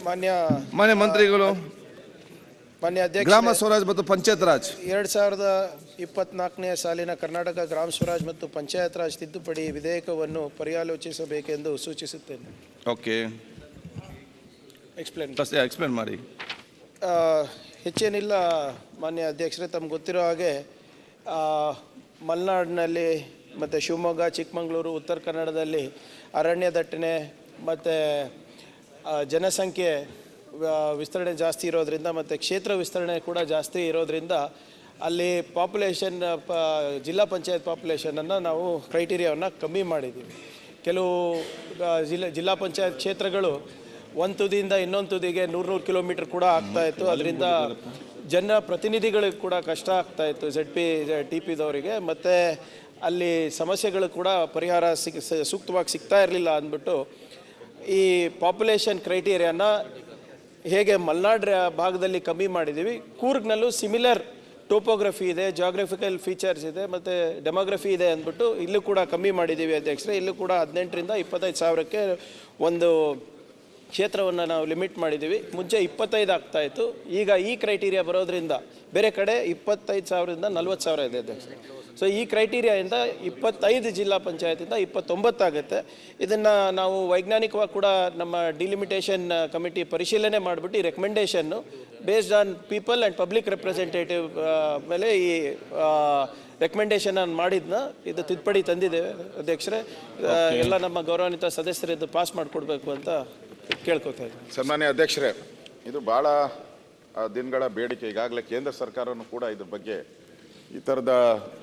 ಮಾನ್ಯ ಮಂತ್ರಿಗಳು, ಮಾನ್ಯ ಅಧ್ಯಕ್ಷ, ಗ್ರಾಮ ಸ್ವರಾಜ್ ಮತ್ತು ಪಂಚಾಯತ್ ರಾಜ್ 2024ನೇ ಸಾಲಿನ ಕರ್ನಾಟಕ ಗ್ರಾಮ ಸ್ವರಾಜ್ ಮತ್ತು ಪಂಚಾಯತ್ ರಾಜ್ ತಿದ್ದುಪಡಿ ವಿಧೇಯಕವನ್ನು ಪರ್ಯಾಲೋಚಿಸಬೇಕೆಂದು ಸೂಚಿಸುತ್ತೇನೆ. ಓಕೆ, ಎಕ್ಸ್ಪ್ಲೇನ್ ಮಾಡಿ. ಹೆಚ್ಚೇನಿಲ್ಲ ಮಾನ್ಯ ಅಧ್ಯಕ್ಷರೇ, ತಮ್ಗೆ ಗೊತ್ತಿರೋ ಹಾಗೆ ಮಲೆನಾಡಿನಲ್ಲಿ ಮತ್ತು ಶಿವಮೊಗ್ಗ, ಚಿಕ್ಕಮಗಳೂರು, ಉತ್ತರ ಕನ್ನಡದಲ್ಲಿ ಅರಣ್ಯ ದಟ್ಟಣೆ ಮತ್ತು ಜನಸಂಖ್ಯೆ ವಿಸ್ತರಣೆ ಜಾಸ್ತಿ ಇರೋದರಿಂದ ಮತ್ತು ಕ್ಷೇತ್ರ ವಿಸ್ತರಣೆ ಕೂಡ ಜಾಸ್ತಿ ಇರೋದರಿಂದ ಅಲ್ಲಿ ಪಾಪ್ಯುಲೇಷನ್ ಜಿಲ್ಲಾ ಪಂಚಾಯತ್ ಪಾಪ್ಯುಲೇಷನನ್ನು ನಾವು ಕ್ರೈಟೀರಿಯಾವನ್ನು ಕಮ್ಮಿ ಮಾಡಿದ್ದೀವಿ. ಕೆಲವು ಜಿಲ್ಲಾ ಪಂಚಾಯತ್ ಕ್ಷೇತ್ರಗಳು ಒಂದು ತುದಿಯಿಂದ ಇನ್ನೊಂದು ತುದಿಗೆ 100 ಕಿಲೋಮೀಟರ್ ಕೂಡ ಆಗ್ತಾಯಿತ್ತು. ಅದರಿಂದ ಜನ ಪ್ರತಿನಿಧಿಗಳಿಗೆ ಕೂಡ ಕಷ್ಟ ಆಗ್ತಾಯಿತ್ತು, TPದವರಿಗೆ. ಮತ್ತು ಅಲ್ಲಿ ಸಮಸ್ಯೆಗಳು ಕೂಡ ಪರಿಹಾರ ಸೂಕ್ತವಾಗಿ ಸಿಗ್ತಾ ಇರಲಿಲ್ಲ ಅಂದ್ಬಿಟ್ಟು ಈ ಪಾಪ್ಯುಲೇಷನ್ ಕ್ರೈಟೀರಿಯಾನ ಹೇಗೆ ಮಲೆನಾಡು ಭಾಗದಲ್ಲಿ ಕಮ್ಮಿ ಮಾಡಿದ್ದೀವಿ, ಕೂರ್ಗ್ನಲ್ಲೂ ಸಿಮಿಲರ್ ಟೋಪೋಗ್ರಫಿ ಇದೆ, ಜಾಗ್ರಫಿಕಲ್ ಫೀಚರ್ಸ್ ಇದೆ ಮತ್ತು ಡೆಮೋಗ್ರಫಿ ಇದೆ ಅಂದ್ಬಿಟ್ಟು ಇಲ್ಲೂ ಕೂಡ ಕಮ್ಮಿ ಮಾಡಿದ್ದೀವಿ ಅಧ್ಯಕ್ಷರೇ. ಇಲ್ಲೂ ಕೂಡ 18ರಿಂದ 25,000ಕ್ಕೆ ಒಂದು ಕ್ಷೇತ್ರವನ್ನು ನಾವು ಲಿಮಿಟ್ ಮಾಡಿದ್ದೀವಿ. ಮುಂಚೆ 25 ಆಗ್ತಾಯಿತ್ತು, ಈಗ ಈ ಕ್ರೈಟೀರಿಯಾ ಬರೋದ್ರಿಂದ ಬೇರೆ ಕಡೆ 25,000ದಿಂದ 40,000 ಇದೆ ಅಧ್ಯಕ್ಷರೇ. ಸೊ ಈ ಕ್ರೈಟೀರಿಯಾಯಿಂದ 25 ಜಿಲ್ಲಾ ಪಂಚಾಯತಿಂದ 29 ಆಗುತ್ತೆ. ಇದನ್ನು ನಾವು ವೈಜ್ಞಾನಿಕವಾಗಿ ಕೂಡ ನಮ್ಮ ಡಿಲಿಮಿಟೇಷನ್ ಕಮಿಟಿ ಪರಿಶೀಲನೆ ಮಾಡಿಬಿಟ್ಟು ಈ recommendation based on people and public representative ಮೇಲೆ ಈ ರೆಕಮೆಂಡೇಷನ್ ಮಾಡಿದ್ನ ಇದು ತಿದ್ದುಪಡಿ ತಂದಿದ್ದೇವೆ ಅಧ್ಯಕ್ಷರೇ. ಎಲ್ಲ ನಮ್ಮ ಗೌರವಾನ್ವಿತ ಸದಸ್ಯರಿದ್ದು ಪಾಸ್ ಮಾಡಿಕೊಡ್ಬೇಕು ಅಂತ ಕೇಳ್ಕೊತಾ ಇದ್ದೀನಿ. ಸನ್ಮಾನ್ಯ ಅಧ್ಯಕ್ಷರೇ, ಇದು ಭಾಳ ದಿನಗಳ ಬೇಡಿಕೆ. ಈಗಾಗಲೇ ಕೇಂದ್ರ ಸರ್ಕಾರನೂ ಕೂಡ ಇದ್ರ ಬಗ್ಗೆ ಈ ಥರದ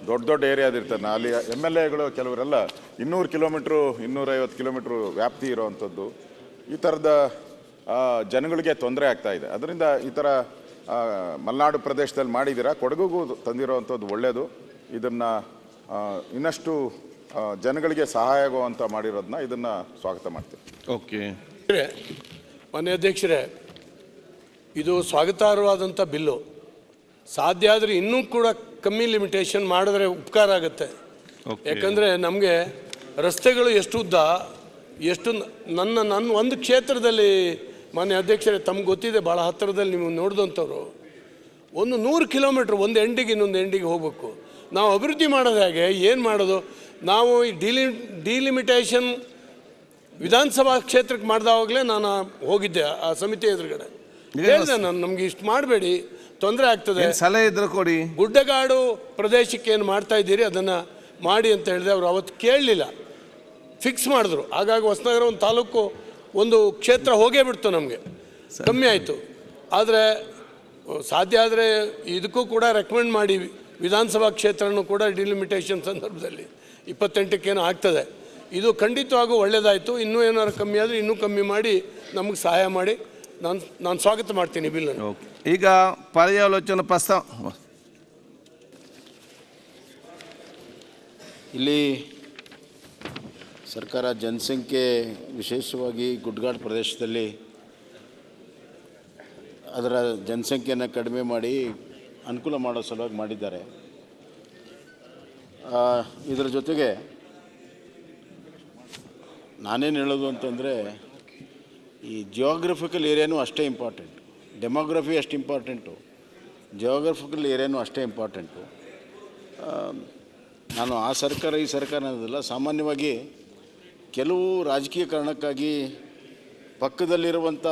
ದೊಡ್ಡ ಏರಿಯಾದಿರ್ತದೆ. ಅಲ್ಲಿ MLAಗಳು ಕೆಲವರೆಲ್ಲ 200 ಕಿಲೋಮೀಟ್ರು 250 ಕಿಲೋಮೀಟ್ರು ವ್ಯಾಪ್ತಿ ಇರೋವಂಥದ್ದು. ಈ ಥರದ ಜನಗಳಿಗೆ ತೊಂದರೆ ಆಗ್ತಾ ಇದೆ. ಅದರಿಂದ ಈ ಥರ ಮಲೆನಾಡು ಪ್ರದೇಶದಲ್ಲಿ ಮಾಡಿದ್ದೀರಾ, ಕೊಡಗುಗೂ ತಂದಿರೋವಂಥದ್ದು ಒಳ್ಳೆಯದು. ಇದನ್ನು ಇನ್ನಷ್ಟು ಜನಗಳಿಗೆ ಸಹಾಯ ಆಗುವಂಥ ಮಾಡಿರೋದನ್ನ ಇದನ್ನು ಸ್ವಾಗತ ಮಾಡ್ತೀವಿ. ಓಕೆ ಮಾನ್ಯ ಅಧ್ಯಕ್ಷರೇ, ಇದು ಸ್ವಾಗತಾರ್ಹವಾದಂಥ ಬಿಲ್ಲು. ಸಾಧ್ಯ ಆದರೆ ಇನ್ನೂ ಕೂಡ ಕಮ್ಮಿ ಲಿಮಿಟೇಷನ್ ಮಾಡಿದ್ರೆ ಉಪಕಾರ ಆಗುತ್ತೆ. ಯಾಕಂದರೆ ನಮಗೆ ರಸ್ತೆಗಳು ಎಷ್ಟು ಉದ್ದ, ಎಷ್ಟು ನನ್ನ ಒಂದು ಕ್ಷೇತ್ರದಲ್ಲಿ ಮಾನ್ಯ ಅಧ್ಯಕ್ಷರೇ ತಮ್ಗೆ ಗೊತ್ತಿದೆ, ಭಾಳ ಹತ್ತಿರದಲ್ಲಿ ನೀವು ನೋಡಿದಂಥವ್ರು, ಒಂದು 100 ಕಿಲೋಮೀಟ್ರ್ ಒಂದು ಎಂಡಿಗೆ ಇನ್ನೊಂದು ಎಂಡಿಗೆ ಹೋಗಬೇಕು. ನಾವು ಅಭಿವೃದ್ಧಿ ಮಾಡೋದು ಹೇಗೆ, ಏನು ಮಾಡೋದು? ನಾವು ಈ ಡಿಲಿಮಿಟೇಷನ್ ವಿಧಾನಸಭಾ ಕ್ಷೇತ್ರಕ್ಕೆ ಮಾಡಿದಾವಾಗಲೇ ನಾನು ಹೋಗಿದ್ದೆ ಆ ಸಮಿತಿ ಎದುರುಗಡೆ. ಹೇಳಿದೆ ನಾನು, ನಮ್ಗೆ ಇಷ್ಟು ಮಾಡಬೇಡಿ, ತೊಂದರೆ ಆಗ್ತದೆ, ಸಲಹೆ ಇದ್ರೆ ಕೊಡಿ, ಗುಡ್ಡಗಾಡು ಪ್ರದೇಶಕ್ಕೆ ಏನು ಮಾಡ್ತಾ ಇದ್ದೀರಿ ಅದನ್ನು ಮಾಡಿ ಅಂತ ಹೇಳಿದೆ. ಅವರು ಅವತ್ತು ಕೇಳಲಿಲ್ಲ, ಫಿಕ್ಸ್ ಮಾಡಿದ್ರು. ಹಾಗಾಗಿ ಹೊಸನಗರ ಒಂದು ತಾಲೂಕು ಒಂದು ಕ್ಷೇತ್ರ ಹೋಗೇ ಬಿಡ್ತು, ನಮಗೆ ಕಮ್ಮಿ ಆಯಿತು. ಆದರೆ ಸಾಧ್ಯ ಆದರೆ ಇದಕ್ಕೂ ಕೂಡ ರೆಕಮೆಂಡ್ ಮಾಡಿ ವಿಧಾನಸಭಾ ಕ್ಷೇತ್ರನೂ ಕೂಡ ಡಿಲಿಮಿಟೇಷನ್ ಸಂದರ್ಭದಲ್ಲಿ 28ಕ್ಕೇನೋ ಆಗ್ತದೆ. ಇದು ಖಂಡಿತವಾಗೂ ಒಳ್ಳೆಯದಾಯಿತು. ಇನ್ನೂ ಏನಾದ್ರು ಕಮ್ಮಿ ಆದರೆ ಇನ್ನೂ ಕಮ್ಮಿ ಮಾಡಿ ನಮಗೆ ಸಹಾಯ ಮಾಡಿ. ನಾನು ಸ್ವಾಗತ ಮಾಡ್ತೀನಿ ಬಿಲ್ಲನ್ನು. ಈಗ ಪರ್ಯಾಲೋಚನಾ ಪ್ರಸ್ತಾವ. ಇಲ್ಲಿ ಸರ್ಕಾರ ಜನಸಂಖ್ಯೆ ವಿಶೇಷವಾಗಿ ಗುಡ್ಡಗಾಡು ಪ್ರದೇಶದಲ್ಲಿ ಅದರ ಜನಸಂಖ್ಯೆಯನ್ನು ಕಡಿಮೆ ಮಾಡಿ ಅನುಕೂಲ ಮಾಡೋ ಸಲುವಾಗಿ ಮಾಡಿದ್ದಾರೆ. ಇದರ ಜೊತೆಗೆ ನಾನೇನು ಹೇಳೋದು ಅಂತಂದರೆ, ಈ ಜಿಯೋಗ್ರಫಿಕಲ್ ಏರಿಯಾನೂ ಅಷ್ಟೇ ಇಂಪಾರ್ಟೆಂಟ್, ಡೆಮೋಗ್ರಫಿ ಅಷ್ಟು ಇಂಪಾರ್ಟೆಂಟು, ಜಿಯೋಗ್ರಫಿಕಲ್ ಏರಿಯಾನೂ ಅಷ್ಟೇ ಇಂಪಾರ್ಟೆಂಟು. ನಾನು ಆ ಸರ್ಕಾರ ಈ ಸರ್ಕಾರ ಅನ್ನೋದಿಲ್ಲ, ಸಾಮಾನ್ಯವಾಗಿ ಕೆಲವು ರಾಜಕೀಯ ಕಾರಣಕ್ಕಾಗಿ ಪಕ್ಕದಲ್ಲಿರುವಂಥ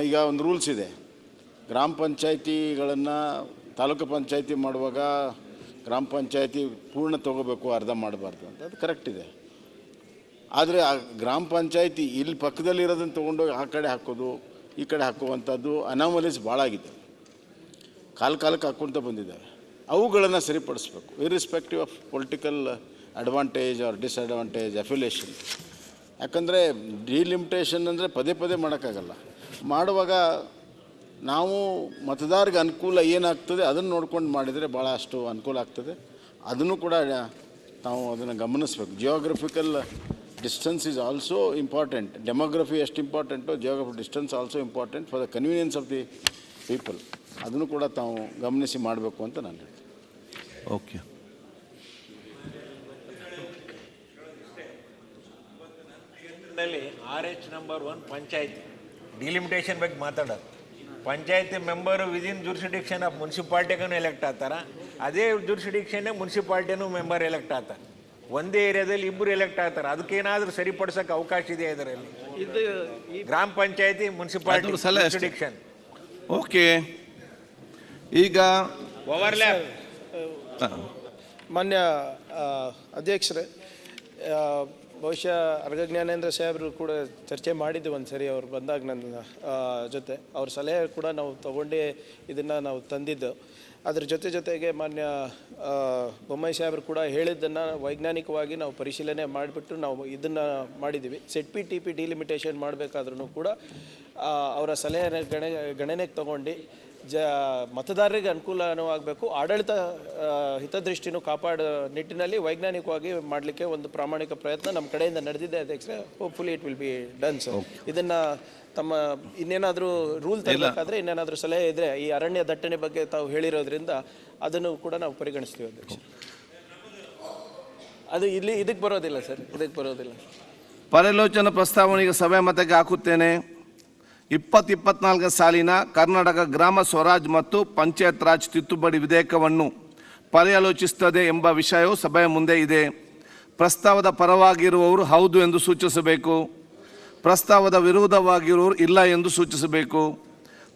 ಈಗ ಒಂದು ರೂಲ್ಸ್ ಇದೆ, ಗ್ರಾಮ ಪಂಚಾಯಿತಿಗಳನ್ನು ತಾಲೂಕು ಪಂಚಾಯಿತಿ ಮಾಡುವಾಗ ಗ್ರಾಮ ಪಂಚಾಯಿತಿ ಪೂರ್ಣ ತೊಗೋಬೇಕು, ಅರ್ಧ ಮಾಡಬಾರ್ದು ಅಂತ. ಅದು ಕರೆಕ್ಟ್ ಇದೆ. ಆದರೆ ಆ ಗ್ರಾಮ ಪಂಚಾಯಿತಿ ಇಲ್ಲಿ ಪಕ್ಕದಲ್ಲಿರೋದನ್ನು ತೊಗೊಂಡೋಗಿ ಆ ಕಡೆ ಹಾಕೋದು ಈ ಕಡೆ ಹಾಕುವಂಥದ್ದು ಅನಾಮಲೀಸ್ ಭಾಳ ಆಗಿದೆ, ಕಾಲಕ್ಕೆ ಹಾಕ್ಕೊಳ್ತಾ ಬಂದಿದ್ದಾವೆ. ಅವುಗಳನ್ನು ಸರಿಪಡಿಸ್ಬೇಕು, irrespective of political advantage or disadvantage affiliation. ಯಾಕಂದರೆ ಡಿಲಿಮಿಟೇಷನ್ ಅಂದರೆ ಪದೇ ಪದೇ ಮಾಡೋಕ್ಕಾಗಲ್ಲ. ಮಾಡುವಾಗ ನಾವು ಮತದಾರರಿಗೆ ಅನುಕೂಲ ಏನಾಗ್ತದೆ ಅದನ್ನು ನೋಡ್ಕೊಂಡು ಮಾಡಿದರೆ ಭಾಳ ಅಷ್ಟು ಅನುಕೂಲ ಆಗ್ತದೆ. ಅದನ್ನು ಕೂಡ ನಾವು ಅದನ್ನು ಗಮನಿಸಬೇಕು. Geographical distance is also important. Demography ಎಷ್ಟು important, geography distance also important for the convenience of the people. ಅದನ್ನು ಕೂಡ ತಾವು ಗಮನಿಸಿ ಮಾಡಬೇಕು ಅಂತ ನಾನು ಹೇಳ್ತೀನಿ. Okay. RH number 1 panchayati delimitation ಬಗ್ಗೆ ಮಾತಾಡೋದು. Panchayati member within jurisdiction of ಮುನ್ಸಿಪಾಲ್ಟಿಗೂ ಎಲೆಕ್ಟ್ ಆಗ್ತಾರೆ, ಅದೇ ಜುರಿಸ್ಡಿಕ್ಷನ್ನೇ ಮುನ್ಸಿಪಾಲ್ಟಿನೂ ಮೆಂಬರ್ ಎಲೆಕ್ಟ್ ಆಗ್ತಾರೆ. ಒಂದೇ ಏರಿಯಾದಲ್ಲಿ ಇಬ್ಬರು ಎಲೆಕ್ಟ್ ಆಗ್ತಾರೆ. ಅದಕ್ಕೇನಾದರೂ ಸರಿಪಡಿಸೋಕೆ ಅವಕಾಶ ಇದೆ ಇದರಲ್ಲಿ? ಗ್ರಾಮ ಪಂಚಾಯತಿ ಮುನ್ಸಿಪಾಲ್ಟಿ ಅದು ಸಲಹೆ ಅಷ್ಟೇ. Jurisdiction okay. ಈಗ ಓವರ್ಲ್ಯಾಪ್. ಮಾನ್ಯ ಅಧ್ಯಕ್ಷರೇ, ಬಹುಶಃ ಅರ್ಗ ಜ್ಞಾನೇಂದ್ರ ಸಾಹೇಬರು ಕೂಡ ಚರ್ಚೆ ಮಾಡಿದ್ದು ಒಂದು ಸರಿ ಅವ್ರು ಬಂದಾಗ ನನ್ನ ಜೊತೆ ಅವ್ರ ಸಲಹೆ ಕೂಡ ನಾವು ತಗೊಂಡೇ ಇದನ್ನು ನಾವು ತಂದಿದ್ದು. ಅದ್ರ ಜೊತೆಗೆ ಮಾನ್ಯ ಬೊಮ್ಮಾಯಿ ಸಾಹೇಬರು ಕೂಡ ಹೇಳಿದ್ದನ್ನು ವೈಜ್ಞಾನಿಕವಾಗಿ ನಾವು ಪರಿಶೀಲನೆ ಮಾಡಿಬಿಟ್ಟು ನಾವು ಇದನ್ನು ಮಾಡಿದ್ದೀವಿ. Set P T P delimitation ಮಾಡಬೇಕಾದ್ರೂ ಕೂಡ ಅವರ ಸಲಹೆ ಗಣನೆಗೆ ತಗೊಂಡು ಮತದಾರರಿಗೆ ಅನುಕೂಲವಾಗಬೇಕು, ಆಡಳಿತ ಹಿತದೃಷ್ಟಿನೂ ಕಾಪಾಡೋ ನಿಟ್ಟಿನಲ್ಲಿ ವೈಜ್ಞಾನಿಕವಾಗಿ ಮಾಡಲಿಕ್ಕೆ ಒಂದು ಪ್ರಾಮಾಣಿಕ ಪ್ರಯತ್ನ ನಮ್ಮ ಕಡೆಯಿಂದ ನಡೆದಿದೆ ಅಧ್ಯಕ್ಷರೇ. Hopefully it will be done. So ಇದನ್ನು ತಮ್ಮ ಇನ್ನೇನಾದರೂ ರೂಲ್ ತರಬೇಕಾದ್ರೆ ಇನ್ನೇನಾದರೂ ಸಲಹೆ ಇದ್ದರೆ ಈ ಅರಣ್ಯ ದಟ್ಟಣೆ ಬಗ್ಗೆ ತಾವು ಹೇಳಿರೋದ್ರಿಂದ ಅದನ್ನು ಕೂಡ ನಾವು ಪರಿಗಣಿಸ್ತೀವಿ ಅಧ್ಯಕ್ಷ. ಅದು ಇಲ್ಲಿ ಇದಕ್ಕೆ ಬರೋದಿಲ್ಲ ಸರ್, ಇದಕ್ಕೆ ಬರೋದಿಲ್ಲ. ಪರ್ಯಾಲೋಚನಾ ಪ್ರಸ್ತಾವನೆಗೆ ಸಭೆ ಮತಕ್ಕೆ ಹಾಕುತ್ತೇನೆ. 2024 ಸಾಲಿನ ಕರ್ನಾಟಕ ಗ್ರಾಮ ಸ್ವರಾಜ್ ಮತ್ತು ಪಂಚಾಯತ್ ರಾಜ್ ತಿದ್ದುಪಡಿ ವಿಧೇಯಕವನ್ನು ಪರ್ಯಾಲೋಚಿಸುತ್ತದೆ ಎಂಬ ವಿಷಯವು ಸಭೆಯ ಮುಂದೆ ಇದೆ. ಪ್ರಸ್ತಾವದ ಪರವಾಗಿರುವವರು ಹೌದು ಎಂದು ಸೂಚಿಸಬೇಕು. ಪ್ರಸ್ತಾವದ ವಿರೋಧವಾಗಿರುವವರು ಇಲ್ಲ ಎಂದು ಸೂಚಿಸಬೇಕು.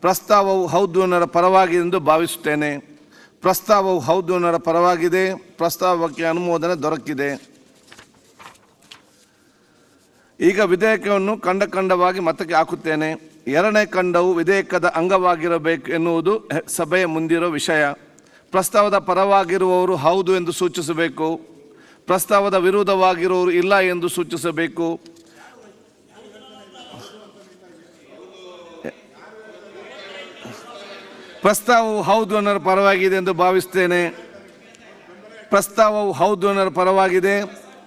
ಪ್ರಸ್ತಾವವು ಹೌದು ಅನ್ನರ ಪರವಾಗಿದೆ ಎಂದು ಭಾವಿಸುತ್ತೇನೆ. ಪ್ರಸ್ತಾವವು ಹೌದು ಅನ್ನರ ಪರವಾಗಿದೆ. ಪ್ರಸ್ತಾವಕ್ಕೆ ಅನುಮೋದನೆ ದೊರಕಿದೆ. ಈಗ ವಿಧೇಯಕವನ್ನು ಖಂಡವಾಗಿ ಮತಕ್ಕೆ ಹಾಕುತ್ತೇನೆ. ಎರಡನೇ ಖಂಡವು ವಿಧೇಯಕದ ಅಂಗವಾಗಿರಬೇಕು ಎನ್ನುವುದು ಸಭೆಯ ಮುಂದಿರೋ ವಿಷಯ. ಪ್ರಸ್ತಾವದ ಪರವಾಗಿರುವವರು ಹೌದು ಎಂದು ಸೂಚಿಸಬೇಕು. ಪ್ರಸ್ತಾವದ ವಿರೋಧವಾಗಿರುವವರು ಇಲ್ಲ ಎಂದು ಸೂಚಿಸಬೇಕು. ಪ್ರಸ್ತಾವವು ಹೌದು ಅನ್ನೋ ಪರವಾಗಿದೆ ಎಂದು ಭಾವಿಸ್ತೇನೆ. ಪ್ರಸ್ತಾವವು ಹೌದು ಅನ್ನೋ ಪರವಾಗಿದೆ.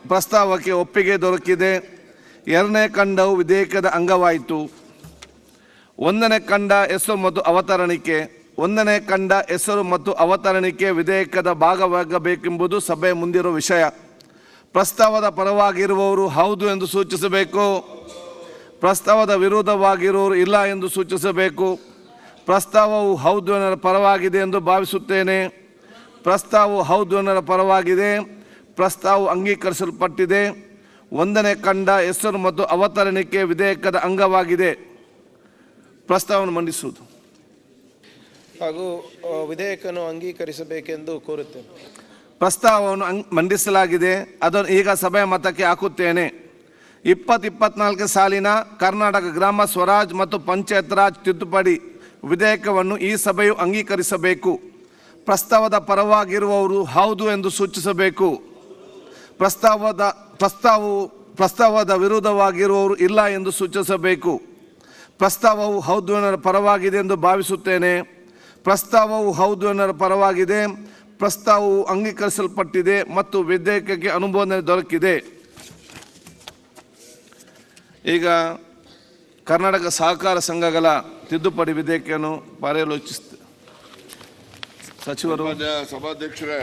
ಪ್ರಸ್ತಾವಕ್ಕೆ ಒಪ್ಪಿಗೆ ದೊರಕಿದೆ. ಎರಡನೇ ಖಂಡವು ವಿಧೇಯಕದ ಅಂಗವಾಯಿತು. ಒಂದನೇ ಖಂಡ ಹೆಸರು ಮತ್ತು ಅವತರಣಿಕೆ. ಒಂದನೇ ಖಂಡ ಹೆಸರು ಮತ್ತು ಅವತರಣಿಕೆ ವಿಧೇಯಕದ ಭಾಗವಾಗಬೇಕೆಂಬುದು ಸಭೆಯ ಮುಂದಿರುವ ವಿಷಯ. ಪ್ರಸ್ತಾವದ ಪರವಾಗಿರುವವರು ಹೌದು ಎಂದು ಸೂಚಿಸಬೇಕು. ಪ್ರಸ್ತಾವದ ವಿರೋಧವಾಗಿರುವವರು ಇಲ್ಲ ಎಂದು ಸೂಚಿಸಬೇಕು. ಪ್ರಸ್ತಾವವು ಹೌದು ಅನ್ನರ ಪರವಾಗಿದೆ ಎಂದು ಭಾವಿಸುತ್ತೇನೆ. ಪ್ರಸ್ತಾವವು ಹೌದು ಅನ್ನರ ಪರವಾಗಿದೆ. ಪ್ರಸ್ತಾವವು ಅಂಗೀಕರಿಸಲ್ಪಟ್ಟಿದೆ. ಒಂದನೇ ಖಂಡ ಹೆಸರು ಮತ್ತು ಅವತರಣಿಕೆ ವಿಧೇಯಕದ ಅಂಗವಾಗಿದೆ. ಪ್ರಸ್ತಾವವನ್ನು ಮಂಡಿಸುವುದು ಹಾಗೂ ವಿಧೇಯಕವನ್ನು ಅಂಗೀಕರಿಸಬೇಕೆಂದು ಕೋರುತ್ತೇನೆ. ಪ್ರಸ್ತಾವವನ್ನು ಮಂಡಿಸಲಾಗಿದೆ. ಅದನ್ನು ಈಗ ಸಭೆಯ ಮತಕ್ಕೆ ಹಾಕುತ್ತೇನೆ. 2024 ಸಾಲಿನ ಕರ್ನಾಟಕ ಗ್ರಾಮ ಸ್ವರಾಜ್ ಮತ್ತು ಪಂಚಾಯತ್ ರಾಜ್ ತಿದ್ದುಪಡಿ ವಿಧೇಯಕವನ್ನು ಈ ಸಭೆಯು ಅಂಗೀಕರಿಸಬೇಕು. ಪ್ರಸ್ತಾವದ ಪರವಾಗಿರುವವರು ಹೌದು ಎಂದು ಸೂಚಿಸಬೇಕು. ಪ್ರಸ್ತಾವದ ವಿರೋಧವಾಗಿರುವವರು ಇಲ್ಲ ಎಂದು ಸೂಚಿಸಬೇಕು. ಪ್ರಸ್ತಾವವು ಹೌದು ಅನ್ನರ ಪರವಾಗಿದೆ ಎಂದು ಭಾವಿಸುತ್ತೇನೆ. ಪ್ರಸ್ತಾವವು ಹೌದು ಅನ್ನರ ಪರವಾಗಿದೆ. ಪ್ರಸ್ತಾವವು ಅಂಗೀಕರಿಸಲ್ಪಟ್ಟಿದೆ ಮತ್ತು ವಿಧೇಯಕಕ್ಕೆ ಅನುಮೋದನೆ ದೊರಕಿದೆ. ಈಗ ಕರ್ನಾಟಕ ಸಹಕಾರ ಸಂಘಗಳ ತಿದ್ದುಪಡಿ ವಿಧೇಯಕವನ್ನು ಪರ್ಯಾಲೋಚಿಸುತ್ತೆ. ಸಚಿವರು. ಸಭಾಧ್ಯಕ್ಷರೇ,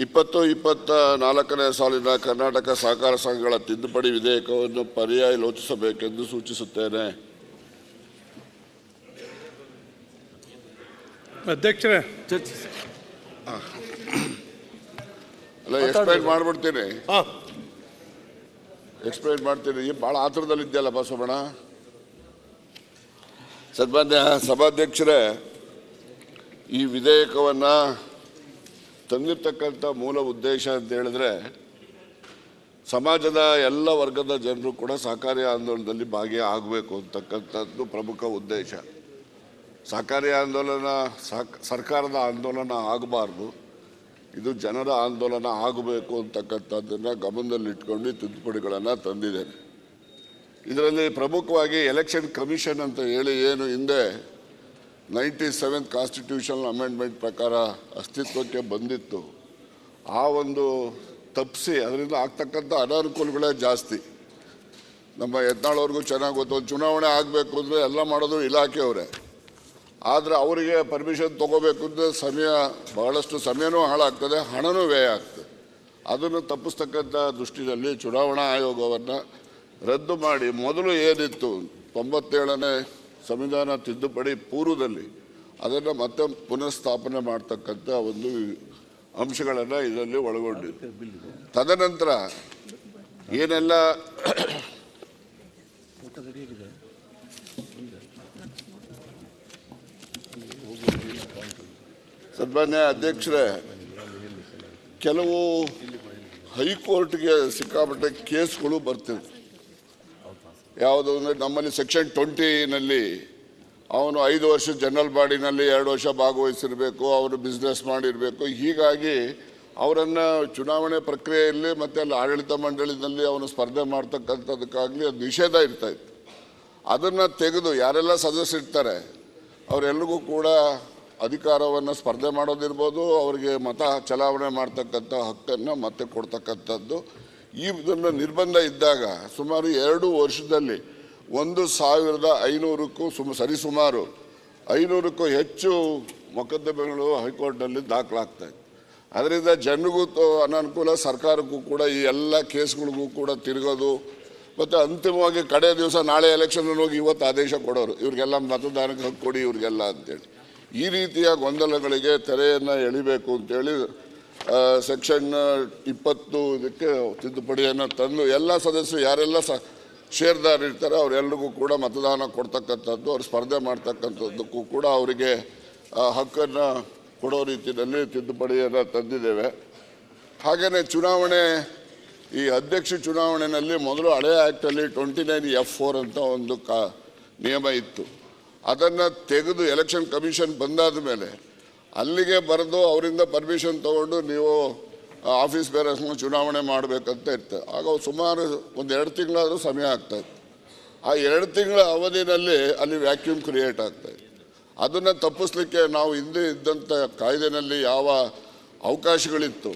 2024ನೇ ಸಾಲಿನ ಕರ್ನಾಟಕ ಸಹಕಾರ ಸಂಘಗಳ ತಿದ್ದುಪಡಿ ವಿಧೇಯಕವನ್ನು ಪರ್ಯಾಲೋಚಿಸಬೇಕೆಂದು ಸೂಚಿಸುತ್ತೇನೆ. ಅಧ್ಯಕ್ಷರೇ, ಅಲ್ಲ, ಎಕ್ಸ್ಪ್ಲೈನ್ ಮಾಡಿಬಿಡ್ತೀನಿ. ಎಕ್ಸ್ಪ್ಲೈನ್ ಮಾಡ್ತೀನಿ. ಭಾಳ ಆತುರದಲ್ಲಿದೆಯಲ್ಲ ಬಸವಣ್ಣ. ಸನ್ಮಾನ್ಯ ಸಭಾಧ್ಯಕ್ಷರೇ, ಈ ವಿಧೇಯಕವನ್ನು ತಂದಿರ್ತಕ್ಕಂಥ ಮೂಲ ಉದ್ದೇಶ ಅಂತ ಹೇಳಿದ್ರೆ, ಸಮಾಜದ ಎಲ್ಲ ವರ್ಗದ ಜನರು ಕೂಡ ಸಹಕಾರಿ ಆಂದೋಲನದಲ್ಲಿ ಭಾಗಿಯಾಗಬೇಕು ಅಂತಕ್ಕಂಥದ್ದು ಪ್ರಮುಖ ಉದ್ದೇಶ. ಸಹಕಾರಿ ಆಂದೋಲನ ಸರ್ಕಾರದ ಆಂದೋಲನ ಆಗಬಾರ್ದು, ಇದು ಜನರ ಆಂದೋಲನ ಆಗಬೇಕು ಅಂತಕ್ಕಂಥದ್ದನ್ನು ಗಮನದಲ್ಲಿಟ್ಕೊಂಡು ತಿದ್ದುಪಡಿಗಳನ್ನು ತಂದಿದ್ದೇನೆ. ಇದರಲ್ಲಿ ಪ್ರಮುಖವಾಗಿ ಎಲೆಕ್ಷನ್ ಕಮಿಷನ್ ಅಂತ ಹೇಳಿ ಏನು ಹಿಂದೆ 97th ಕಾನ್ಸ್ಟಿಟ್ಯೂಷನಲ್ ಅಮೆಂಡ್ಮೆಂಟ್ ಪ್ರಕಾರ ಅಸ್ತಿತ್ವಕ್ಕೆ ಬಂದಿತ್ತು, ಆ ಒಂದು ತಪ್ಪಿಸಿ ಅದರಿಂದ ಆಗ್ತಕ್ಕಂಥ ಅನಾನುಕೂಲಗಳೇ ಜಾಸ್ತಿ. ನಮ್ಮ ಯತ್ನಾಳವ್ರಿಗೂ ಚೆನ್ನಾಗಿ ಗೊತ್ತು, ಒಂದು ಚುನಾವಣೆ ಆಗಬೇಕು ಅಂದರೆ ಎಲ್ಲ ಮಾಡೋದು ಇಲಾಖೆಯವರೇ. ಆದರೆ ಅವರಿಗೆ ಪರ್ಮಿಷನ್ ತೊಗೋಬೇಕು ಅಂದರೆ ಬಹಳಷ್ಟು ಸಮಯನೂ ಹಾಳಾಗ್ತದೆ, ಹಣನೂ ವ್ಯಯ ಆಗ್ತದೆ. ಅದನ್ನು ತಪ್ಪಿಸ್ತಕ್ಕಂಥ ದೃಷ್ಟಿಯಲ್ಲಿ ಚುನಾವಣಾ ಆಯೋಗವನ್ನು ರದ್ದು ಮಾಡಿ ಮೊದಲು ಏನಿತ್ತು 97ನೇ ಸಂವಿಧಾನ ತಿದ್ದುಪಡಿ ಪೂರ್ವದಲ್ಲಿ ಅದನ್ನು ಮತ್ತೆ ಪುನಃಸ್ಥಾಪನೆ ಮಾಡ್ತಕ್ಕಂಥ ಒಂದು ಅಂಶಗಳನ್ನು ಇದರಲ್ಲಿ ಒಳಗೊಂಡಿದೆ. ತದನಂತರ ಏನೆಲ್ಲ ಸನ್ಮಾನ್ಯ ಅಧ್ಯಕ್ಷರೇ, ಕೆಲವು ಹೈಕೋರ್ಟ್ಗೆ ಸಿಕ್ಕಾಪಟ್ಟೆ ಕೇಸ್ಗಳು ಬರ್ತಿದೆ. ಯಾವುದು ಅಂದರೆ ನಮ್ಮಲ್ಲಿ ಸೆಕ್ಷನ್ 20ನಲ್ಲಿ ಅವನು 5 ವರ್ಷ ಜನರಲ್ ಬಾಡಿನಲ್ಲಿ 2 ವರ್ಷ ಭಾಗವಹಿಸಿರಬೇಕು, ಅವರು ಬಿಸ್ನೆಸ್ ಮಾಡಿರಬೇಕು. ಹೀಗಾಗಿ ಅವರನ್ನು ಚುನಾವಣೆ ಪ್ರಕ್ರಿಯೆಯಲ್ಲಿ ಮತ್ತು ಅಲ್ಲಿ ಆಡಳಿತ ಮಂಡಳಿನಲ್ಲಿ ಅವನು ಸ್ಪರ್ಧೆ ಮಾಡ್ತಕ್ಕಂಥದ್ದಕ್ಕಾಗಲಿ ಅದು ನಿಷೇಧ ಇರ್ತಾಯಿತ್ತು. ಅದನ್ನು ತೆಗೆದು ಯಾರೆಲ್ಲ ಸದಸ್ಯರಿರ್ತಾರೆ ಅವರೆಲ್ಲರಿಗೂ ಕೂಡ ಅಧಿಕಾರವನ್ನು ಸ್ಪರ್ಧೆ ಮಾಡೋದಿರ್ಬೋದು, ಅವರಿಗೆ ಮತ ಚಲಾವಣೆ ಮಾಡ್ತಕ್ಕಂಥ ಹಕ್ಕನ್ನು ಮತ್ತೆ ಕೊಡ್ತಕ್ಕಂಥದ್ದು. ಇದನ್ನು ನಿರ್ಬಂಧ ಇದ್ದಾಗ ಸುಮಾರು 2 ವರ್ಷದಲ್ಲಿ 1500ಕ್ಕೂ ಸರಿಸುಮಾರು 500ಕ್ಕೂ ಹೆಚ್ಚು ಮೊಕದ್ದಮೆಗಳು ಹೈಕೋರ್ಟ್ನಲ್ಲಿ ದಾಖಲಾಗ್ತಾಯಿದೆ. ಅದರಿಂದ ಜನರಿಗೂ ಅನನುಕೂಲ, ಸರ್ಕಾರಕ್ಕೂ ಕೂಡ ಈ ಎಲ್ಲ ಕೇಸ್ಗಳಿಗೂ ಕೂಡ ತಿರುಗೋದು ಮತ್ತು ಅಂತಿಮವಾಗಿ ಕಡೆ ದಿವಸ ನಾಳೆ ಎಲೆಕ್ಷನ್ ಹೋಗಿ ಇವತ್ತು ಆದೇಶ ಕೊಡೋರು, ಇವ್ರಿಗೆಲ್ಲ ಮತದಾನಕ್ಕೆ ಹಕ್ಕು ಕೊಡಿ ಇವ್ರಿಗೆಲ್ಲ ಅಂತೇಳಿ. ಈ ರೀತಿಯ ಗೊಂದಲಗಳಿಗೆ ತೆರೆಯನ್ನು ಎಳಿಬೇಕು ಅಂತೇಳಿ ಸೆಕ್ಷನ್ 20 ಇದಕ್ಕೆ ತಿದ್ದುಪಡಿಯನ್ನು ತಂದು ಎಲ್ಲ ಸದಸ್ಯರು ಯಾರೆಲ್ಲ ಷೇರ್ದಾರ ಇರ್ತಾರೆ ಅವರೆಲ್ಲರಿಗೂ ಕೂಡ ಮತದಾನ ಕೊಡ್ತಕ್ಕಂಥದ್ದು, ಅವ್ರು ಸ್ಪರ್ಧೆ ಮಾಡ್ತಕ್ಕಂಥದ್ದಕ್ಕೂ ಕೂಡ ಅವರಿಗೆ ಹಕ್ಕನ್ನು ಕೊಡೋ ರೀತಿಯಲ್ಲಿ ತಿದ್ದುಪಡಿಯನ್ನು ತಂದಿದ್ದೇವೆ. ಹಾಗೆಯೇ ಚುನಾವಣೆ, ಈ ಅಧ್ಯಕ್ಷ ಚುನಾವಣೆಯಲ್ಲಿ ಮೊದಲು ಹಳೆಯ ಆ್ಯಕ್ಟಲ್ಲಿ 29F4 ಅಂತ ಒಂದು ನಿಯಮ ಇತ್ತು. ಅದನ್ನು ತೆಗೆದು ಎಲೆಕ್ಷನ್ ಕಮಿಷನ್ ಬಂದಾದ ಮೇಲೆ ಅಲ್ಲಿಗೆ ಬರೆದು ಅವರಿಂದ ಪರ್ಮಿಷನ್ ತೊಗೊಂಡು ನೀವು ಆಫೀಸ್ ಬೇರೆಸ್ನ ಚುನಾವಣೆ ಮಾಡಬೇಕಂತ ಇರ್ತದೆ. ಆಗ ಸುಮಾರು 1-2 ತಿಂಗಳಾದರೂ ಸಮಯ ಆಗ್ತಾಯಿತ್ತು. ಆ 2 ತಿಂಗಳ ಅವಧಿಯಲ್ಲಿ ಅಲ್ಲಿ ವ್ಯಾಕ್ಯೂಮ್ ಕ್ರಿಯೇಟ್ ಆಗ್ತಾಯಿತ್ತು. ಅದನ್ನು ತಪ್ಪಿಸ್ಲಿಕ್ಕೆ ನಾವು ಹಿಂದೆ ಇದ್ದಂಥ ಕಾಯ್ದೆನಲ್ಲಿ ಯಾವ ಅವಕಾಶಗಳಿತ್ತು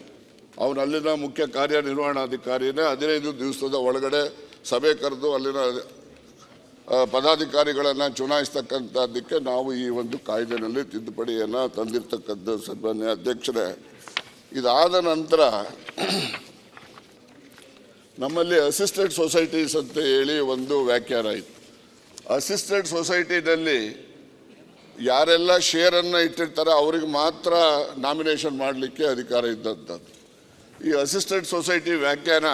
ಅವನಲ್ಲಿನ ಮುಖ್ಯ ಕಾರ್ಯನಿರ್ವಹಣಾಧಿಕಾರಿನೇ 15 ದಿವಸದ ಒಳಗಡೆ ಸಭೆ ಕರೆದು ಅಲ್ಲಿನ ಪದಾಧಿಕಾರಿಗಳನ್ನು ಚುನಾಯಿಸ್ತಕ್ಕಂಥದ್ದಕ್ಕೆ ನಾವು ಈ ಒಂದು ಕಾಯ್ದೆನಲ್ಲಿ ತಿದ್ದುಪಡಿಯನ್ನು ತಂದಿರ್ತಕ್ಕಂಥ ಸನ್ಮಾನ್ಯ ಅಧ್ಯಕ್ಷರೇ. ಇದಾದ ನಂತರ ನಮ್ಮಲ್ಲಿ ಅಸಿಸ್ಟೆಡ್ ಸೊಸೈಟೀಸ್ ಅಂತ ಹೇಳಿ ಒಂದು ವ್ಯಾಖ್ಯಾನ ಇತ್ತು. ಅಸಿಸ್ಟೆಡ್ ಸೊಸೈಟಿನಲ್ಲಿ ಯಾರೆಲ್ಲ ಶೇರನ್ನು ಇಟ್ಟಿರ್ತಾರೆ ಅವ್ರಿಗೆ ಮಾತ್ರ ನಾಮಿನೇಷನ್ ಮಾಡಲಿಕ್ಕೆ ಅಧಿಕಾರ ಇದ್ದಂಥದ್ದು. ಈ ಅಸಿಸ್ಟೆಡ್ ಸೊಸೈಟಿ ವ್ಯಾಖ್ಯಾನ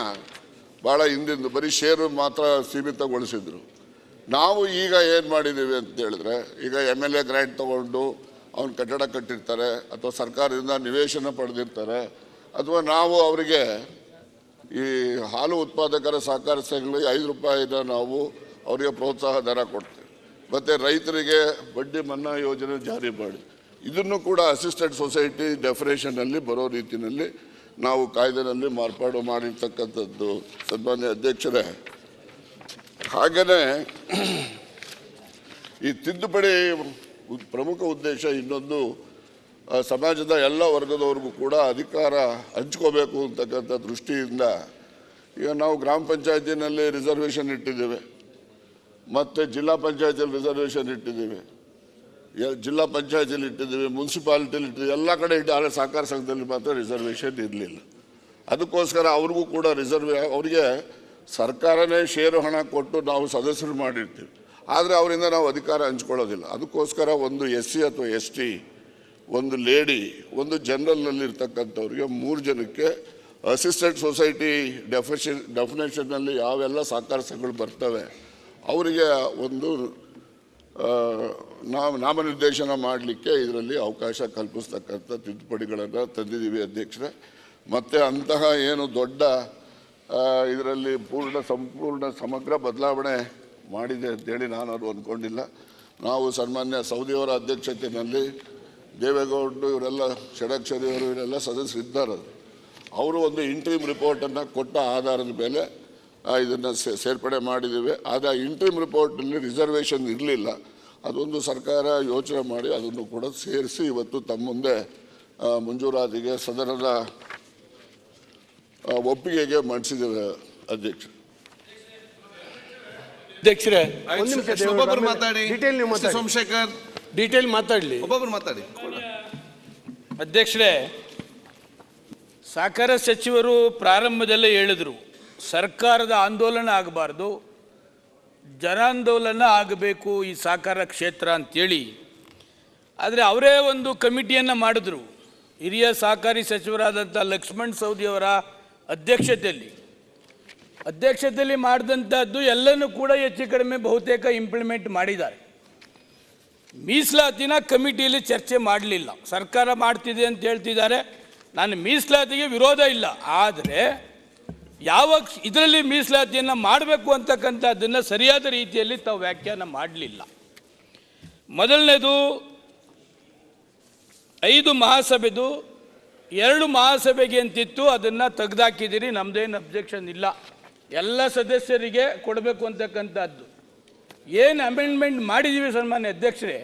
ಭಾಳ ಹಿಂದಿಂದು, ಬರೀ ಷೇರು ಮಾತ್ರ ಸೀಮಿತಗೊಳಿಸಿದ್ರು. ನಾವು ಈಗ ಏನು ಮಾಡಿದ್ದೀವಿ ಅಂತ ಹೇಳಿದ್ರೆ, ಈಗ MLA ಗ್ರ್ಯಾಂಟ್ ತೊಗೊಂಡು ಅವ್ನು ಕಟ್ಟಡ ಕಟ್ಟಿರ್ತಾರೆ ಅಥವಾ ಸರ್ಕಾರದಿಂದ ನಿವೇಶನ ಪಡೆದಿರ್ತಾರೆ, ಅಥವಾ ನಾವು ಅವರಿಗೆ ಈ ಹಾಲು ಉತ್ಪಾದಕರ ಸಹಕಾರ ಸಂಘಗಳಿಗೆ 5 ರೂಪಾಯಿನ ನಾವು ಅವರಿಗೆ ಪ್ರೋತ್ಸಾಹ ದರ ಕೊಡ್ತೇವೆ. ಮತ್ತು ರೈತರಿಗೆ ಬಡ್ಡಿ ಮನ್ನಾ ಯೋಜನೆ ಜಾರಿ ಮಾಡಿ ಇದನ್ನು ಕೂಡ ಅಸಿಸ್ಟೆಡ್ ಸೊಸೈಟಿ ಡೆಫಿನೇಷನಲ್ಲಿ ಬರೋ ರೀತಿಯಲ್ಲಿ ನಾವು ಕಾಯ್ದೆನಲ್ಲಿ ಮಾರ್ಪಾಡು ಮಾಡಿರ್ತಕ್ಕಂಥದ್ದು ಸನ್ಮಾನ್ಯ ಅಧ್ಯಕ್ಷರೇ. ಹಾಗೆಯೇ ಈ ತಿದ್ದುಪಡಿ ಪ್ರಮುಖ ಉದ್ದೇಶ ಇನ್ನೊಂದು, ಸಮಾಜದ ಎಲ್ಲ ವರ್ಗದವ್ರಿಗೂ ಕೂಡ ಅಧಿಕಾರ ಹಂಚ್ಕೋಬೇಕು ಅಂತಕ್ಕಂಥ ದೃಷ್ಟಿಯಿಂದ ಈಗ ನಾವು ಗ್ರಾಮ ಪಂಚಾಯತಿನಲ್ಲಿ ರಿಸರ್ವೇಷನ್ ಇಟ್ಟಿದ್ದೇವೆ, ಮತ್ತು ಜಿಲ್ಲಾ ಪಂಚಾಯತಿಯಲ್ಲಿ ರಿಸರ್ವೇಷನ್ ಇಟ್ಟಿದ್ದೀವಿ, ಜಿಲ್ಲಾ ಪಂಚಾಯತಿಯಲ್ಲಿ ಇಟ್ಟಿದ್ದೀವಿ, ಮುನ್ಸಿಪಾಲಿಟಿಯಲ್ಲಿ ಇಟ್ಟಿದ್ದೀವಿ, ಎಲ್ಲ ಕಡೆ ಆದರೆ ಸಹಕಾರ ಸಂಘದಲ್ಲಿ ಮಾತ್ರ ರಿಸರ್ವೇಷನ್ ಇರಲಿಲ್ಲ. ಅದಕ್ಕೋಸ್ಕರ ಅವ್ರಿಗೂ ಕೂಡ ಅವರಿಗೆ ಸರ್ಕಾರನೇ ಷೇರು ಹಣ ಕೊಟ್ಟು ನಾವು ಸದಸ್ಯರು ಮಾಡಿರ್ತೀವಿ, ಆದರೆ ಅವರಿಂದ ನಾವು ಅಧಿಕಾರ ಹಂಚ್ಕೊಳ್ಳೋದಿಲ್ಲ. ಅದಕ್ಕೋಸ್ಕರ ಒಂದು SC ಅಥವಾ ST, ಒಂದು ಲೇಡಿ, ಒಂದು ಜನರಲ್ನಲ್ಲಿರ್ತಕ್ಕಂಥವ್ರಿಗೆ 3 ಜನಕ್ಕೆ ಅಸಿಸ್ಟೆಡ್ ಸೊಸೈಟಿ ಡೆಫಿನೇಷನ್ನಲ್ಲಿ ಯಾವೆಲ್ಲ ಸಹಕಾರ ಸಂಘಗಳು ಬರ್ತವೆ ಅವರಿಗೆ ಒಂದು ನಾಮನಿರ್ದೇಶನ ಮಾಡಲಿಕ್ಕೆ ಇದರಲ್ಲಿ ಅವಕಾಶ ಕಲ್ಪಿಸ್ತಕ್ಕಂಥ ತಿದ್ದುಪಡಿಗಳನ್ನು ತಂದಿದ್ದೀವಿ ಅಧ್ಯಕ್ಷರೇ. ಮತ್ತು ಅಂತಹ ಏನು ದೊಡ್ಡ ಇದರಲ್ಲಿ ಸಂಪೂರ್ಣ ಸಮಗ್ರ ಬದಲಾವಣೆ ಮಾಡಿದೆ ಅಂತೇಳಿ ನಾನು ಅದು ಅಂದ್ಕೊಂಡಿಲ್ಲ. ನಾವು ಸನ್ಮಾನ್ಯ ಸೌದಿಯವರ ಅಧ್ಯಕ್ಷತೆಯಲ್ಲಿ ದೇವೇಗೌಡರು ಇವರೆಲ್ಲ ಷಡಕ್ಷರಿಯವರು ಇವರೆಲ್ಲ ಸದಸ್ಯರಿದ್ದಾರೆ. ಅವರು ಒಂದು ಇಂಟ್ರೀಮ್ ರಿಪೋರ್ಟನ್ನು ಕೊಟ್ಟ ಆಧಾರದ ಮೇಲೆ ಇದನ್ನು ಸೇರ್ಪಡೆ ಮಾಡಿದ್ದೀವಿ. ಆದರೆ ಇಂಟ್ರೀಮ್ ರಿಪೋರ್ಟ್ನಲ್ಲಿ ರಿಸರ್ವೇಷನ್ ಇರಲಿಲ್ಲ. ಅದೊಂದು ಸರ್ಕಾರ ಯೋಚನೆ ಮಾಡಿ ಅದನ್ನು ಕೂಡ ಸೇರಿಸಿ ಇವತ್ತು ತಮ್ಮ ಮುಂದೆ ಮಂಜೂರಾತಿಗೆ ಸದನದ ಒಪ್ಪಿಗೆಗೆ ಮಂಡಿಸಿದ್ದೇವೆ ಅಧ್ಯಕ್ಷರೇ. ಒಬ್ಬೊಬ್ಬರು ಮಾತಾಡಿ, ಸೋಮಶೇಖರ್ ಡೀಟೇಲ್ ಮಾತಾಡಲಿ, ಒಬ್ಬೊಬ್ಬರು ಮಾತಾಡಿ. ಅಧ್ಯಕ್ಷರೇ, ಸಹಕಾರ ಸಚಿವರು ಪ್ರಾರಂಭದಲ್ಲೇ ಹೇಳಿದರು ಸರ್ಕಾರದ ಆಂದೋಲನ ಆಗಬಾರ್ದು, ಜನಾಂದೋಲನ ಆಗಬೇಕು ಈ ಸಹಕಾರ ಕ್ಷೇತ್ರ ಅಂಥೇಳಿ. ಆದರೆ ಅವರೇ ಒಂದು ಕಮಿಟಿಯನ್ನು ಮಾಡಿದ್ರು, ಹಿರಿಯ ಸಹಕಾರಿ ಸಚಿವರಾದಂಥ ಲಕ್ಷ್ಮಣ್ ಸವದಿಯವರ ಅಧ್ಯಕ್ಷತೆಯಲ್ಲಿ ಮಾಡಿದಂಥದ್ದು ಎಲ್ಲನೂ ಕೂಡ ಹೆಚ್ಚು ಕಡಿಮೆ ಬಹುತೇಕ ಇಂಪ್ಲಿಮೆಂಟ್ ಮಾಡಿದ್ದಾರೆ. ಮೀಸಲಾತಿನ ಕಮಿಟಿಯಲ್ಲಿ ಚರ್ಚೆ ಮಾಡಲಿಲ್ಲ. ಸರ್ಕಾರ ಮಾಡ್ತಿದೆ ಅಂತ ಹೇಳ್ತಿದ್ದಾರೆ. ನಾನು ಮೀಸಲಾತಿಗೆ ವಿರೋಧ ಇಲ್ಲ, ಆದರೆ ಯಾವ ಇದರಲ್ಲಿ ಮೀಸಲಾತಿಯನ್ನು ಮಾಡಬೇಕು ಅಂತಕ್ಕಂಥದ್ದನ್ನು ಸರಿಯಾದ ರೀತಿಯಲ್ಲಿ ತಾವು ವ್ಯಾಖ್ಯಾನ ಮಾಡಲಿಲ್ಲ. ಮೊದಲನೇದು 5 ಮಹಾಸಭೆದು 2 ಮಹಾಸಭೆಗೆ ಅಂತಿತ್ತು, ಅದನ್ನು ತೆಗೆದಾಕಿದ್ದೀರಿ. ನಮ್ಮದೇನು ಅಬ್ಜೆಕ್ಷನ್ ಇಲ್ಲ, ಎಲ್ಲ ಸದಸ್ಯರಿಗೆ ಕೊಡಬೇಕು ಅಂತಕ್ಕಂಥದ್ದು. ಏನು ಅಮೆಂಡ್ಮೆಂಟ್ ಮಾಡಿದ್ದೀವಿ ಸನ್ಮಾನ್ಯ ಅಧ್ಯಕ್ಷರೇ,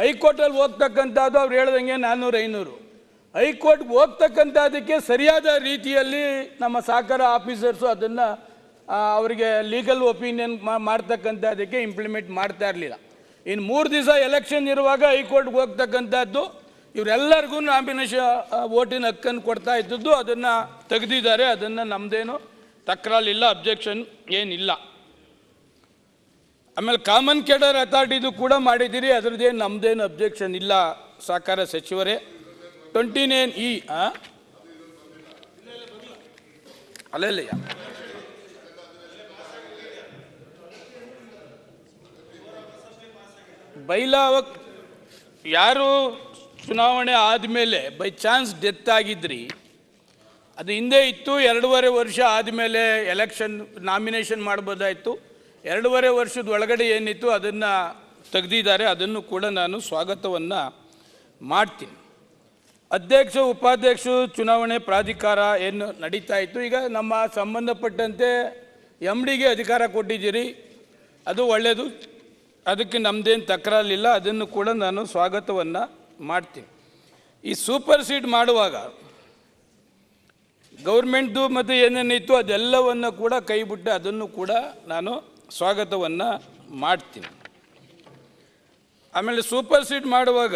ಹೈಕೋರ್ಟಲ್ಲಿ ಹೋಗ್ತಕ್ಕಂಥದ್ದು ಅವ್ರು ಹೇಳ್ದಂಗೆ 400-500. ಹೈಕೋರ್ಟ್ಗೆ ಹೋಗ್ತಕ್ಕಂಥದ್ದಕ್ಕೆ ಸರಿಯಾದ ರೀತಿಯಲ್ಲಿ ನಮ್ಮ ಸಹಕಾರ ಆಫೀಸರ್ಸು ಅದನ್ನು ಅವರಿಗೆ ಲೀಗಲ್ ಒಪಿನಿಯನ್ ಮಾಡ್ತಕ್ಕಂಥದ್ದಕ್ಕೆ ಇಂಪ್ಲಿಮೆಂಟ್ ಮಾಡ್ತಾ ಇರಲಿಲ್ಲ. ಇನ್ನು 3 ದಿವಸ ಎಲೆಕ್ಷನ್ ಇರುವಾಗ ಹೈಕೋರ್ಟ್ಗೆ ಹೋಗ್ತಕ್ಕಂಥದ್ದು, ಇವರೆಲ್ಲರಿಗೂ ನಾಮಿನೇಷನ್ ವೋಟಿನ ಹಕ್ಕನ್ನು ಕೊಡ್ತಾ ಇದ್ದದ್ದು, ಅದನ್ನು ತೆಗೆದಿದ್ದಾರೆ. ಅದನ್ನು ನಮ್ಮದೇನು ತಕರಾಲಿಲ್ಲ, ಅಬ್ಜೆಕ್ಷನ್ ಏನಿಲ್ಲ. ಆಮೇಲೆ ಕಾಮನ್ ಕೇಡರ್ ಅಥಾರಿಟಿದು ಕೂಡ ಮಾಡಿದ್ದೀರಿ, ಅದರದ್ದೇನು ನಮ್ಮದೇನು ಅಬ್ಜೆಕ್ಷನ್ ಇಲ್ಲ ಸಹಕಾರ ಸಚಿವರೇ. 29E ಅಲ್ಲಲ್ಲ ಯಾರು ಚುನಾವಣೆ ಆದಮೇಲೆ ಬೈ ಚಾನ್ಸ್ ಡೆತ್ ಆಗಿದ್ರಿ, ಅದು ಹಿಂದೆ ಇತ್ತು. 2.5 ವರ್ಷ ಆದಮೇಲೆ ಎಲೆಕ್ಷನ್ ನಾಮಿನೇಷನ್ ಮಾಡ್ಬೋದಾಯಿತು. 2.5 ವರ್ಷದ ಒಳಗಡೆ ಏನಿತ್ತು ಅದನ್ನು ತೆಗೆದಿದ್ದಾರೆ. ಅದನ್ನು ಕೂಡ ನಾನು ಸ್ವಾಗತವನ್ನು ಮಾಡ್ತೀನಿ. ಅಧ್ಯಕ್ಷ ಉಪಾಧ್ಯಕ್ಷ ಚುನಾವಣೆ ಪ್ರಾಧಿಕಾರ ಏನು ನಡೀತಾ ಇತ್ತು, ಈಗ ನಮ್ಮ ಸಂಬಂಧಪಟ್ಟಂತೆ MDಗೆ ಅಧಿಕಾರ ಕೊಟ್ಟಿದ್ದೀರಿ, ಅದು ಒಳ್ಳೆಯದು, ಅದಕ್ಕೆ ನಮ್ಮದೇನು ತಕರಾರಿಲ್ಲ. ಅದನ್ನು ಕೂಡ ನಾನು ಸ್ವಾಗತವನ್ನು ಮಾಡ್ತೀನಿ. ಈ ಸೂಪರ್ ಸೀಡ್ ಮಾಡುವಾಗ ಗೌರ್ಮೆಂಟ್ದು ಮತ್ತು ಏನೇನಿತ್ತು ಅದೆಲ್ಲವನ್ನು ಕೂಡ ಕೈಬಿಟ್ಟು ಅದನ್ನು ಕೂಡ ನಾನು ಸ್ವಾಗತವನ್ನು ಮಾಡ್ತೀನಿ. ಆಮೇಲೆ ಸೂಪರ್ ಸೀಡ್ ಮಾಡುವಾಗ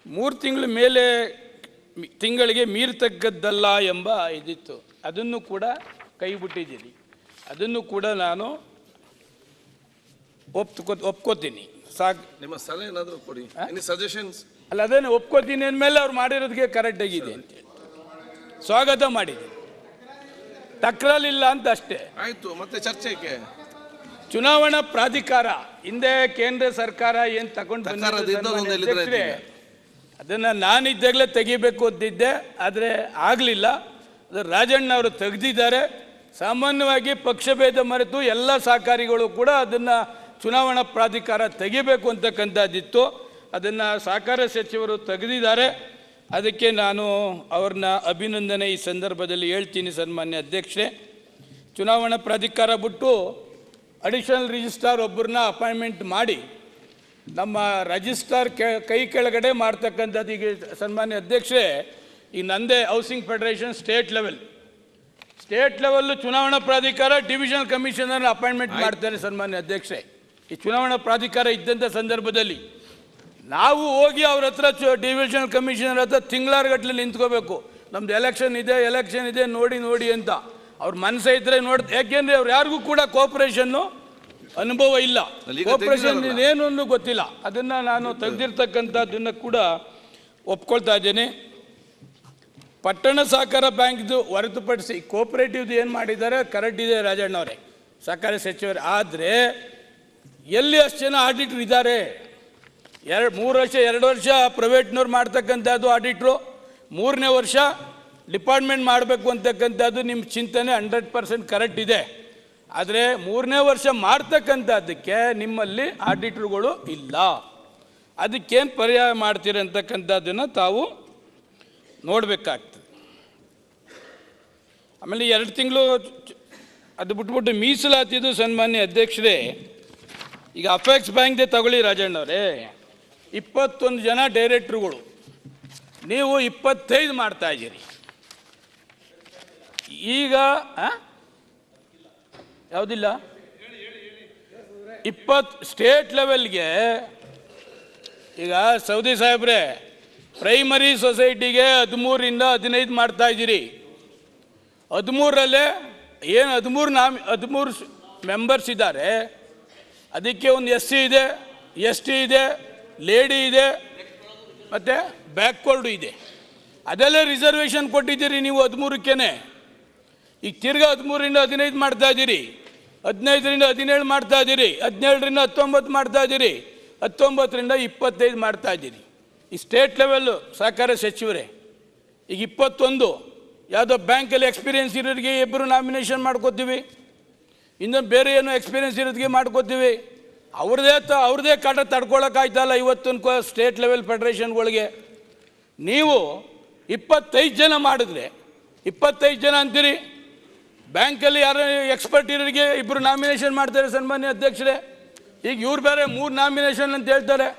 3 ತಿಂಗಳ ಮೇಲೆ ತಿಂಗಳಿಗೆ ಮೀರ್ತಕ್ಕದ್ದಲ್ಲ ಎಂಬ ಇದಿತ್ತು, ಅದನ್ನು ಕೂಡ ಕೈಬಿಟ್ಟಿದ್ದೀನಿ. ಅದನ್ನು ಕೂಡ ನಾನು ಒಪ್ಕೋತೀನಿ. ಸಾಕು, ನಿಮ್ಮ ಸಲಹೆ ಏನಾದರೂ ಕೊಡಿ, ಸಜೆಷನ್ಸ್. ಅಲ್ಲ, ಅದೇನು ಒಪ್ಕೋತೀನಿ ಅಂದಮೇಲೆ ಅವ್ರು ಮಾಡಿರೋದಕ್ಕೆ ಕರೆಕ್ಟ್ ಆಗಿದೆ ಅಂತ ಸ್ವಾಗತ ಮಾಡಿದ್ದೀನಿ, ತಕರಾಲಿಲ್ಲ ಅಂತ ಅಷ್ಟೇ. ಆಯಿತು, ಮತ್ತೆ ಚರ್ಚೆಗೆ ಚುನಾವಣಾ ಪ್ರಾಧಿಕಾರ ಹಿಂದೆ ಕೇಂದ್ರ ಸರ್ಕಾರ ಏನು ತಗೊಂಡು ಬಂದಿದೆ ಅದನ್ನು ನಾನಿದ್ದಾಗಲೇ ತೆಗಿಬೇಕು ಅಂತಿದ್ದೆ, ಆದರೆ ಆಗಲಿಲ್ಲ. ಅದು ರಾಜಣ್ಣ ಅವರು ತೆಗೆದಿದ್ದಾರೆ. ಸಾಮಾನ್ಯವಾಗಿ ಪಕ್ಷಭೇದ ಮರೆತು ಎಲ್ಲ ಸಹಕಾರಿಗಳು ಕೂಡ ಅದನ್ನು ಚುನಾವಣಾ ಪ್ರಾಧಿಕಾರ ತೆಗಿಬೇಕು ಅಂತಕ್ಕಂಥದ್ದಿತ್ತು. ಅದನ್ನು ಸಹಕಾರ ಸಚಿವರು ತೆಗೆದಿದ್ದಾರೆ. ಅದಕ್ಕೆ ನಾನು ಅವ್ರನ್ನ ಅಭಿನಂದನೆ ಈ ಸಂದರ್ಭದಲ್ಲಿ ಹೇಳ್ತೀನಿ. ಸನ್ಮಾನ್ಯ ಅಧ್ಯಕ್ಷರೇ, ಚುನಾವಣಾ ಪ್ರಾಧಿಕಾರ ಬಿಟ್ಟು ಅಡಿಷನಲ್ ರಿಜಿಸ್ಟ್ರಾರ್ ಒಬ್ಬರನ್ನ ಅಪಾಯಿಂಟ್ಮೆಂಟ್ ಮಾಡಿ ನಮ್ಮ ರಿಜಿಸ್ಟ್ರಾರ್ ಕೈ ಕೆಳಗಡೆ ಮಾಡ್ತಕ್ಕಂಥದ್ದು. ಈಗ ಸನ್ಮಾನ್ಯ ಅಧ್ಯಕ್ಷರೇ, ಈ ನಂದೇ ಹೌಸಿಂಗ್ ಫೆಡರೇಷನ್ ಸ್ಟೇಟ್ ಲೆವೆಲ್ಲು ಚುನಾವಣಾ ಪ್ರಾಧಿಕಾರ ಡಿವಿಷನಲ್ ಕಮಿಷನರ್ ಅಪಾಯಿಂಟ್ಮೆಂಟ್ ಮಾಡ್ತಾರೆ. ಸನ್ಮಾನ್ಯ ಅಧ್ಯಕ್ಷರೇ, ಈ ಚುನಾವಣಾ ಪ್ರಾಧಿಕಾರ ಇದ್ದಂಥ ಸಂದರ್ಭದಲ್ಲಿ ನಾವು ಹೋಗಿ ಅವ್ರ ಹತ್ರ ಡಿವಿಷನಲ್ ಕಮಿಷನರ್ ಹತ್ರ ತಿಂಗಳಾರ್ಗಟ್ಟಲೆ ನಿಂತ್ಕೋಬೇಕು. ನಮ್ದು ಎಲೆಕ್ಷನ್ ಇದೆ ನೋಡಿ ಅಂತ. ಅವ್ರ ಮನಸ್ಸೇ ಇದ್ದರೆ ಯಾಕೆಂದರೆ ಅವ್ರು ಯಾರಿಗೂ ಕೂಡ ಕೋಆಪರೇಷನ್ನು ಅನುಭವ ಇಲ್ಲ, ಕೋಆಪರೇಷನ್ ಏನು ಅನ್ನೋ ಗೊತ್ತಿಲ್ಲ. ಅದನ್ನು ನಾನು ತೆಗೆದಿರ್ತಕ್ಕಂಥದ್ದನ್ನು ಕೂಡ ಒಪ್ಕೊಳ್ತಾ ಇದ್ದೇನೆ. ಪಟ್ಟಣ ಸಹಕಾರ ಬ್ಯಾಂಕ್ದು ಹೊರತುಪಡಿಸಿ ಕೋಆಪರೇಟಿವ್ದು ಏನು ಮಾಡಿದ್ದಾರೆ ಕರೆಕ್ಟ್ ಇದೆ ರಾಜಣ್ಣವರೇ, ಸಹಕಾರ ಸಚಿವರು. ಆದರೆ ಎಲ್ಲಿ ಅಷ್ಟು ಜನ ಆಡಿಟ್ರ್ ಇದ್ದಾರೆ? 2 ವರ್ಷ ಪ್ರೈವೇಟ್ನವ್ರು ಮಾಡ್ತಕ್ಕಂಥದ್ದು ಆಡಿಟ್ರು, 3ನೇ ವರ್ಷ ಡಿಪಾರ್ಟ್ಮೆಂಟ್ ಮಾಡಬೇಕು ಅಂತಕ್ಕಂಥದ್ದು ನಿಮ್ಮ ಚಿಂತನೆ 100% ಕರೆಕ್ಟ್ ಇದೆ. ಆದರೆ 3ನೇ ವರ್ಷ ಮಾಡ್ತಕ್ಕಂಥದ್ದಕ್ಕೆ ನಿಮ್ಮಲ್ಲಿ ಆಡಿಟ್ರುಗಳು ಇಲ್ಲ. ಅದಕ್ಕೇನು ಪರ್ಯಾಯ ಮಾಡ್ತೀರಿ ಅಂತಕ್ಕಂಥದ್ದನ್ನು ತಾವು ನೋಡಬೇಕಾಗ್ತದೆ. ಆಮೇಲೆ 2 ತಿಂಗಳು ಅದು ಬಿಟ್ಬಿಟ್ಟು ಮೀಸಲಾತಿದು ಸನ್ಮಾನ್ಯ ಅಧ್ಯಕ್ಷರೇ, ಈಗ ಅಪೆಕ್ಸ್ ಬ್ಯಾಂಕ್ದೇ ತಗೊಳ್ಳಿ ರಾಜಣ್ಣವರೇ, 21 ಜನ ಡೈರೆಕ್ಟ್ರುಗಳು, ನೀವು 25 ಮಾಡ್ತಾಯಿದ್ದೀರಿ. ಈಗ ಯಾವುದಿಲ್ಲ 20 ಸ್ಟೇಟ್ ಲೆವೆಲ್ಗೆ. ಈಗ ಸೌದಿ ಸಾಹೇಬ್ರೆ, ಪ್ರೈಮರಿ ಸೊಸೈಟಿಗೆ 13ರಿಂದ 15 ಮಾಡ್ತಾಯಿದ್ದೀರಿ. 13ರಲ್ಲೇ ಏನು 13 ಮೆಂಬರ್ಸ್ ಇದ್ದಾರೆ, ಅದಕ್ಕೆ ಒಂದು SC ಇದೆ, ST ಇದೆ, ಲೇಡಿ ಇದೆ, ಮತ್ತು ಬ್ಯಾಕ್ವರ್ಡು ಇದೆ. ಅದೆಲ್ಲ ರಿಸರ್ವೇಷನ್ ಕೊಟ್ಟಿದ್ದೀರಿ ನೀವು 13ಕ್ಕೇನೆ. ಈಗ ತಿರ್ಗಾ 13ರಿಂದ 15 ಮಾಡ್ತಾ ಇದ್ದೀರಿ, 15ರಿಂದ 17 ಮಾಡ್ತಾ ಇದ್ದೀರಿ, 17ರಿಂದ 19 ಮಾಡ್ತಾ ಇದ್ದೀರಿ, 19ರಿಂದ 25 ಮಾಡ್ತಾ ಇದ್ದೀರಿ. ಈ ಸ್ಟೇಟ್ ಲೆವೆಲ್ಲು ಸಹಕಾರ ಸಚಿವರೇ, ಈಗ 21 ಯಾವುದೋ ಬ್ಯಾಂಕಲ್ಲಿ ಎಕ್ಸ್ಪೀರಿಯೆನ್ಸ್ ಇರೋರಿಗೆ ಇಬ್ಬರು ನಾಮಿನೇಷನ್ ಮಾಡ್ಕೋತೀವಿ, ಇನ್ನೊಂದು ಬೇರೆ ಏನೋ ಎಕ್ಸ್ಪೀರಿಯೆನ್ಸ್ ಇರೋದಕ್ಕೆ ಮಾಡ್ಕೋತೀವಿ. ಅವ್ರದ್ದೇ ಕಾಟ ತಡ್ಕೊಳಕ್ಕಾಯ್ತಲ್ಲ ಇವತ್ತು ಸ್ಟೇಟ್ ಲೆವೆಲ್ ಫೆಡರೇಷನ್ಗಳಿಗೆ. ನೀವು 25 ಜನ ಮಾಡಿದ್ರೆ 25 ಜನ ಅಂತೀರಿ, ಬ್ಯಾಂಕಲ್ಲಿ ಯಾರು ಎಕ್ಸ್ಪರ್ಟ್ ಇರೋರಿಗೆ ಇಬ್ಬರು ನಾಮಿನೇಷನ್ ಮಾಡ್ತಾರೆ ಸನ್ಮಾನ್ಯ ಅಧ್ಯಕ್ಷರೇ. ಈಗ ಇವ್ರು ಬೇರೆ 3 ನಾಮಿನೇಷನ್ ಅಂತ ಹೇಳ್ತಾರೆ.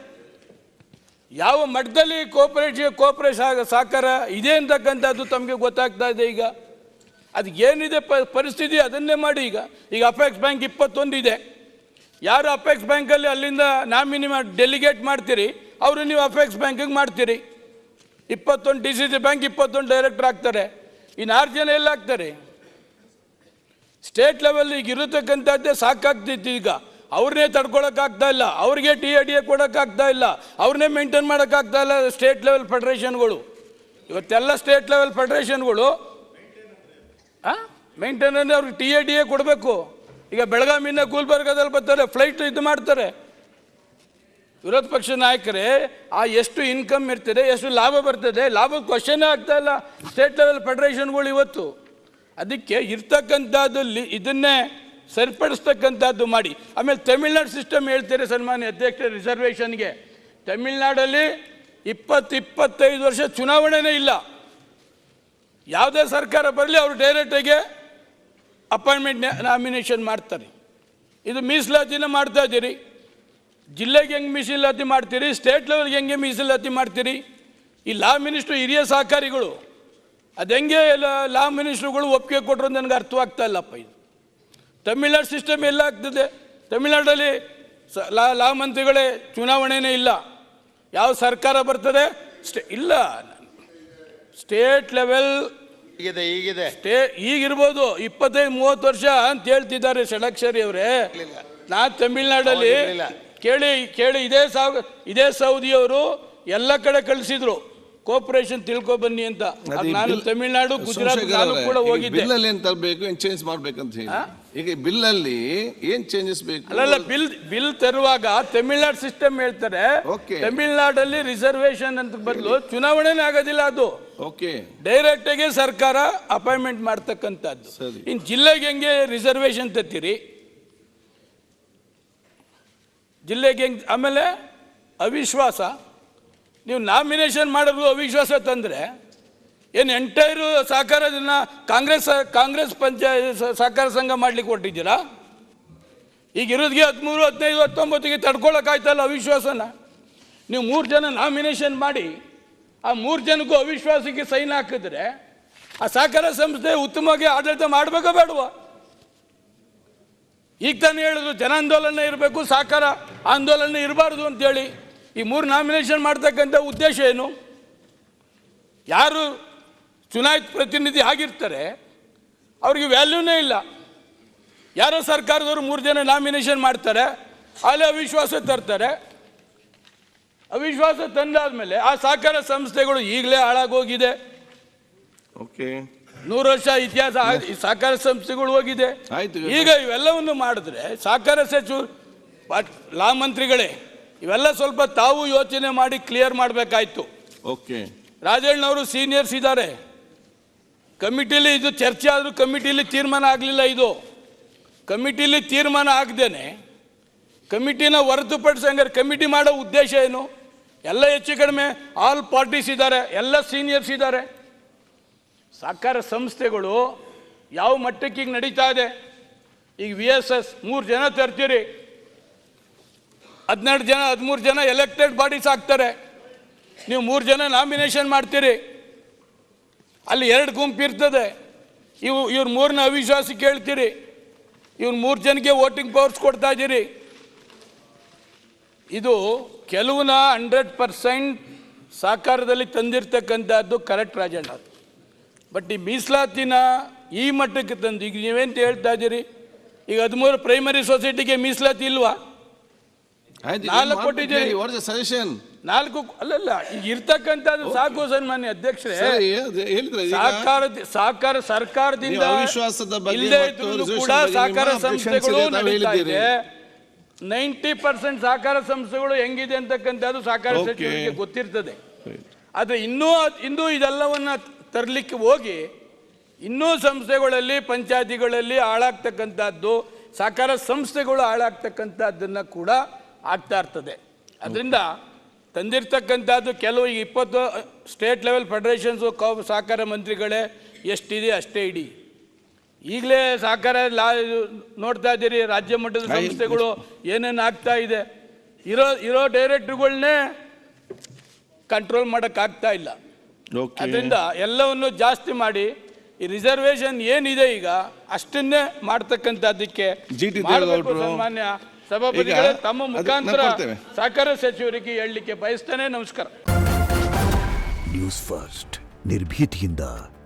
ಯಾವ ಮಟ್ಟದಲ್ಲಿ ಕೋಪರೇಟ್ ಸಹಕಾರ ಇದೆ ಅಂತಕ್ಕಂಥದ್ದು ತಮಗೆ ಗೊತ್ತಾಗ್ತಾ ಇದೆ. ಈಗ ಅದು ಏನಿದೆ ಪರಿಸ್ಥಿತಿ ಅದನ್ನೇ ಮಾಡಿ. ಈಗ ಅಪೆಕ್ಸ್ ಬ್ಯಾಂಕ್ 21 ಇದೆ, ಯಾರು ಅಪೆಕ್ಸ್ ಬ್ಯಾಂಕಲ್ಲಿ ಅಲ್ಲಿಂದ ನಾಮಿನಿ ಡೆಲಿಗೇಟ್ ಮಾಡ್ತೀರಿ ಅವರು ನೀವು ಅಪೆಕ್ಸ್ ಬ್ಯಾಂಕಿಗೆ ಮಾಡ್ತೀರಿ. 21 DCC ಬ್ಯಾಂಕ್ 21 ಡೈರೆಕ್ಟರ್ ಆಗ್ತಾರೆ. ಇನ್ನು 6 ಜನ ಎಲ್ಲ ಆಗ್ತಾರೆ. ಸ್ಟೇಟ್ ಲೆವೆಲ್ ಈಗ ಇರತಕ್ಕಂಥದ್ದೇ ಸಾಕಾಗ್ತಿತ್ತು. ಈಗ ಅವ್ರನ್ನೇ ತಡ್ಕೊಳಕ್ಕಾಗ್ತಾ ಇಲ್ಲ, ಅವ್ರಿಗೆ TADA ಕೊಡೋಕ್ಕಾಗ್ತಾ ಇಲ್ಲ, ಅವ್ರನ್ನೇ ಮೇಂಟೈನ್ ಮಾಡೋಕ್ಕಾಗ್ತಾ ಇಲ್ಲ ಸ್ಟೇಟ್ ಲೆವೆಲ್ ಫೆಡರೇಷನ್ಗಳು. ಇವತ್ತೆಲ್ಲ ಸ್ಟೇಟ್ ಲೆವೆಲ್ ಫೆಡರೇಷನ್ಗಳು ಮೇಂಟೈನ್ ಅಂದರೆ ಅವ್ರಿಗೆ TADA ಕೊಡಬೇಕು. ಈಗ ಬೆಳಗಾವಿಯಿಂದ ಗುಲ್ಬರ್ಗಾದಲ್ಲಿ ಬರ್ತಾರೆ, ಫ್ಲೈಟ್ ಇದು ಮಾಡ್ತಾರೆ. ವಿರೋಧ ಪಕ್ಷ ನಾಯಕರೇ, ಎಷ್ಟು ಇನ್ಕಮ್ ಇರ್ತದೆ, ಎಷ್ಟು ಲಾಭ ಬರ್ತದೆ, ಲಾಭದ ಕ್ವಶನ್ನೇ ಆಗ್ತಾ ಇಲ್ಲ ಸ್ಟೇಟ್ ಲೆವೆಲ್ ಫೆಡರೇಷನ್ಗಳು ಇವತ್ತು. ಅದಕ್ಕೆ ಇರ್ತಕ್ಕಂಥದ್ದು ಇದನ್ನೇ ಸರಿಪಡಿಸ್ತಕ್ಕಂಥದ್ದು ಮಾಡಿ. ಆಮೇಲೆ ತಮಿಳ್ನಾಡು ಸಿಸ್ಟಮ್ ಹೇಳ್ತಾರೆ ಸನ್ಮಾನ್ಯ ಅಧ್ಯಕ್ಷ ರಿಸರ್ವೇಷನ್ಗೆ. ತಮಿಳ್ನಾಡಲ್ಲಿ 20-25 ವರ್ಷ ಚುನಾವಣೆನೇ ಇಲ್ಲ. ಯಾವುದೇ ಸರ್ಕಾರ ಬರಲಿ ಅವರು ಡೈರೆಕ್ಟಾಗಿ ಅಪಾಯಿಂಟ್ಮೆಂಟ್ ನಾಮಿನೇಷನ್ ಮಾಡ್ತಾರೆ. ಇದು ಮೀಸಲಾತಿನ ಮಾಡ್ತಾ ಇದ್ದೀರಿ. ಜಿಲ್ಲೆಗೆ ಹೆಂಗೆ ಮೀಸಲಾತಿ ಮಾಡ್ತೀರಿ, ಸ್ಟೇಟ್ ಲೆವೆಲ್ಗೆ ಹೆಂಗೆ ಮೀಸಲಾತಿ ಮಾಡ್ತೀರಿ. ಈ ಲಾ ಮಿನಿಸ್ಟ್ರು ಹಿರಿಯ ಸಹಕಾರಿಗಳು ಅದು ಹೆಂಗೆ ಲಾ ಮಿನಿಸ್ಟ್ರುಗಳು ಒಪ್ಪಿಗೆ ಕೊಟ್ಟರು ನನಗೆ ಅರ್ಥವಾಗ್ತಾ ಇಲ್ಲಪ್ಪ. ಇದು ತಮಿಳ್ನಾಡು ಸಿಸ್ಟಮ್ ಎಲ್ಲ ಆಗ್ತದೆ. ತಮಿಳ್ನಾಡಲ್ಲಿ ಲಾ ಮಂತ್ರಿಗಳೇ ಚುನಾವಣೆನೇ ಇಲ್ಲ. ಯಾವ ಸರ್ಕಾರ ಬರ್ತದೆ ಇಲ್ಲ, ಸ್ಟೇಟ್ ಲೆವೆಲ್ ಈಗಿದೆ ಈಗಿರ್ಬೋದು 25-30 ವರ್ಷ ಅಂತ ಹೇಳ್ತಿದ್ದಾರೆ ಷಡಕ್ಷರಿ ಅವರೇ. ನಾ ತಮಿಳ್ನಾಡಲ್ಲಿ ಕೇಳಿ ಇದೇ ಸೌದಿಯವರು ಎಲ್ಲ ಕಡೆ ಕಳಿಸಿದ್ರು ಕೋಪರೇಷನ್ ತಿಳ್ಕೊ ಬನ್ನಿ ಅಂತ. ನಾನು ತಮಿಳ್ನಾಡು, ಗುಜರಾತ್ ನಾನು ಕೂಡ ಹೋಗಿದ್ದೆ. ಬಿಲ್ ಏನ್ ತರಬೇಕು, ಏನ್ ಚೇಂಜ್ ಮಾಡ್ಬೇಕಂತ ಹೇಳಿ. ಈಗ ಬಿಲ್ ಅಲ್ಲಿ ಏನ್ ಚೇಂಜಸ್ ಬೇಕು? ಅಲ್ಲ, ಬಿಲ್ ತರುವಾಗ ತಮಿಳ್ನಾಡು ಸಿಸ್ಟಮ್ ಹೇಳ್ತಾರೆ, ತಮಿಳ್ನಾಡಲ್ಲಿ ರಿಸರ್ವೇಶನ್ ಅಂತ ಬದಲು ಚುನಾವಣೆನೇ ಆಗೋದಿಲ್ಲ. ಅದು ಡೈರೆಕ್ಟ್ ಆಗಿ ಸರ್ಕಾರ ಅಪಾಯಿಂಟ್ಮೆಂಟ್ ಮಾಡ್ತಕ್ಕಂಥದ್ದು. ಇನ್ ಜಿಲ್ಲೆಗೆ ಹೆಂಗೆ ರಿಸರ್ವೇಶನ್ ತತ್ತೀರಿ, ಜಿಲ್ಲೆಗೆ ಹೆಂಗೆ. ಆಮೇಲೆ ಅವಿಶ್ವಾಸ, ನೀವು ನಾಮಿನೇಷನ್ ಮಾಡೋದು ಅವಿಶ್ವಾಸ ತಂದರೆ ಏನು ಎಂಟೈರು ಸಹಕಾರದನ್ನ ಕಾಂಗ್ರೆಸ್ ಪಂಚಾಯತ್ ಸಹಕಾರ ಸಂಘ ಮಾಡ್ಲಿಕ್ಕೆ ಕೊಟ್ಟಿದ್ದೀರಾ? ಈಗ ಇರೋದಿಗೆ 13, 15, 19ಗೆ ತಡ್ಕೊಳಕ್ಕಾಯ್ತಲ್ಲ ಅವಿಶ್ವಾಸನ. ನೀವು 3 ಜನ ನಾಮಿನೇಷನ್ ಮಾಡಿ ಆ 3 ಜನಕ್ಕೂ ಅವಿಶ್ವಾಸಕ್ಕೆ ಸೈನ್ ಹಾಕಿದ್ರೆ ಆ ಸಹಕಾರ ಸಂಸ್ಥೆ ಉತ್ತಮವಾಗಿ ಆಡಳಿತ ಮಾಡಬೇಕೋ ಬೇಡವಾ? ಈಗ ತಾನೇ ಹೇಳಿದ್ರು ಜನಾಂದೋಲನ ಇರಬೇಕು, ಸಹಕಾರ ಆಂದೋಲನ ಇರಬಾರ್ದು ಅಂತೇಳಿ. ಈ 3 ನಾಮಿನೇಷನ್ ಮಾಡ್ತಕ್ಕಂಥ ಉದ್ದೇಶ ಏನು? ಯಾರು ಚುನಾಯಿತ ಪ್ರತಿನಿಧಿ ಆಗಿರ್ತಾರೆ ಅವ್ರಿಗೆ ವ್ಯಾಲ್ಯೂನೇ ಇಲ್ಲ. ಯಾರೋ ಸರ್ಕಾರದವರು 3 ಜನ ನಾಮಿನೇಷನ್ ಮಾಡ್ತಾರೆ, ಅಲ್ಲೇ ಅವಿಶ್ವಾಸ ತರ್ತಾರೆ. ಅವಿಶ್ವಾಸ ತಂದಾದ್ಮೇಲೆ ಆ ಸಹಕಾರ ಸಂಸ್ಥೆಗಳು ಈಗಲೇ ಹಾಳಾಗೋಗಿದೆ. 100 ವರ್ಷ ಇತಿಹಾಸ ಸಹಕಾರ ಸಂಸ್ಥೆಗಳು ಹೋಗಿದೆ. ಈಗ ಇವೆಲ್ಲವನ್ನು ಮಾಡಿದ್ರೆ ಸಹಕಾರ ಸಚಿವರು, ಲಾ ಮಂತ್ರಿಗಳೇ, ಇವೆಲ್ಲ ಸ್ವಲ್ಪ ತಾವು ಯೋಚನೆ ಮಾಡಿ ಕ್ಲಿಯರ್ ಮಾಡಬೇಕಾಯ್ತು. ರಾಜಣ್ಣವರು ಸೀನಿಯರ್ಸ್ ಇದ್ದಾರೆ, ಕಮಿಟಿಲಿ ಇದು ಚರ್ಚೆ ಆದರೂ ಕಮಿಟಿಲಿ ತೀರ್ಮಾನ ಆಗಲಿಲ್ಲ. ಇದು ಕಮಿಟಿಲಿ ತೀರ್ಮಾನ ಆಗದೇನೆ ಕಮಿಟಿನ ಹೊರತುಪಡಿಸಂಗಾರೆ ಕಮಿಟಿ ಮಾಡೋ ಉದ್ದೇಶ ಏನು? ಎಲ್ಲ ಹೆಚ್ಚು ಕಡಿಮೆ ಆಲ್ ಪಾರ್ಟೀಸ್ ಇದ್ದಾರೆ, ಎಲ್ಲ ಸೀನಿಯರ್ಸ್ ಇದ್ದಾರೆ. ಸಹಕಾರ ಸಂಸ್ಥೆಗಳು ಯಾವ ಮಟ್ಟಕ್ಕೆ ಈಗ ನಡೀತಾ ಇದೆ. ಈಗ VSS 3 ಜನ ತರ್ತೀರಿ, 12 ಜನ 13 ಜನ ಎಲೆಕ್ಟೆಡ್ ಬಾಡೀಸ್ ಆಗ್ತಾರೆ. ನೀವು 3 ಜನ ನಾಮಿನೇಷನ್ ಮಾಡ್ತೀರಿ, ಅಲ್ಲಿ 2 ಗುಂಪು ಇರ್ತದೆ. ಇವ್ರು 3ನ ಅವಿಶ್ವಾಸ ಕೇಳ್ತೀರಿ, ಇವ್ರು 3 ಜನಕ್ಕೆ ವೋಟಿಂಗ್ ಪವರ್ಸ್ ಕೊಡ್ತಾ ಇದ್ದೀರಿ. ಇದು ಕೆಲವನ್ನ 100% ಸಹಕಾರದಲ್ಲಿ ತಂದಿರ್ತಕ್ಕಂಥದ್ದು ಕರೆಕ್ಟ್ ರಾಜಣ್ಣ. ಬಟ್ ಈ ಮೀಸಲಾತಿನ ಈ ಮಟ್ಟಕ್ಕೆ ತಂದು ಈಗ ನೀವೇಂತ ಹೇಳ್ತಾ ಇದ್ದೀರಿ? ಈಗ 13 ಪ್ರೈಮರಿ ಸೊಸೈಟಿಗೆ ಮೀಸಲಾತಿ ಇಲ್ವಾ? 4 ಕೊಟ್ಟಿದ್ದೀರಿ. ಸಜೆಷನ್ 4 ಅಲ್ಲಲ್ಲ, ಈಗ ಇರ್ತಕ್ಕಂಥದ್ದು ಸಾಕು ಸನ್ಮಾನ್ಯ ಅಧ್ಯಕ್ಷರೇ. ಸಹಕಾರ ಸರ್ಕಾರದಿಂದ ಅವಿಶ್ವಾಸದ ಬಗ್ಗೆ ಇಲ್ಲದೆ ಇದ್ರೂ ಕೂಡ ಸಹಕಾರ ಸಂಸ್ಥೆಗಳು ನಡೀತಾ ಇದೆ. 90% ಸಹಕಾರ ಸಂಸ್ಥೆಗಳು ಹೆಂಗಿದೆ ಅಂತಕ್ಕಂಥದ್ದು ಸಹಕಾರ ಸಚಿವರಿಗೆ ಗೊತ್ತಿರ್ತದೆ. ಆದರೆ ಇನ್ನೂ ಇದೆಲ್ಲವನ್ನ ತರಲಿಕ್ಕೆ ಹೋಗಿ ಇನ್ನೂ ಸಂಸ್ಥೆಗಳಲ್ಲಿ ಪಂಚಾಯತಿಗಳಲ್ಲಿ ಹಾಳಾಗ್ತಕ್ಕಂಥದ್ದು, ಸಹಕಾರ ಸಂಸ್ಥೆಗಳು ಹಾಳಾಗ್ತಕ್ಕಂಥದ್ದನ್ನು ಕೂಡ ಆಗ್ತಾ ಇರ್ತದೆ. ಅದರಿಂದ ತಂದಿರ್ತಕ್ಕಂಥದ್ದು ಕೆಲವು 20 ಸ್ಟೇಟ್ ಲೆವೆಲ್ ಫೆಡರೇಷನ್ಸು ಸಹಕಾರ ಮಂತ್ರಿಗಳೇ ಎಷ್ಟಿದೆ ಅಷ್ಟೇ ಇಡಿ. ಈಗಲೇ ಸಹಕಾರ ನೋಡ್ತಾ ಇದ್ದೀರಿ, ರಾಜ್ಯ ಮಟ್ಟದ ಸಂಸ್ಥೆಗಳು ಏನೇನು ಆಗ್ತಾ ಇದೆ. ಇರೋ ಡೈರೆಕ್ಟ್ರುಗಳನ್ನೇ ಕಂಟ್ರೋಲ್ ಮಾಡೋಕ್ಕಾಗ್ತಾ ಇಲ್ಲ. ಅದರಿಂದ ಎಲ್ಲವನ್ನು ಜಾಸ್ತಿ ಮಾಡಿ ಈ ರಿಸರ್ವೇಷನ್ ಏನಿದೆ ಈಗ ಅಷ್ಟನ್ನೇ ಮಾಡ್ತಕ್ಕಂಥದ್ದಕ್ಕೆ ಸಾಮಾನ್ಯ ಸಭಾಪತಿಗಳೇ ತಮ್ಮ ಮುಖಾಂತರ ಸಹಕಾರ ಸಚಿವರಿಗೆ ಹೇಳಲಿಕ್ಕೆ ಬಯಸ್ತೇನೆ. ನಮಸ್ಕಾರ. ನ್ಯೂಸ್ ಫಸ್ಟ್ ನಿರ್ಭೀತಿಯಿಂದ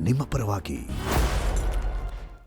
ನಿಮ್ಮ ಪರವಾಗಿ.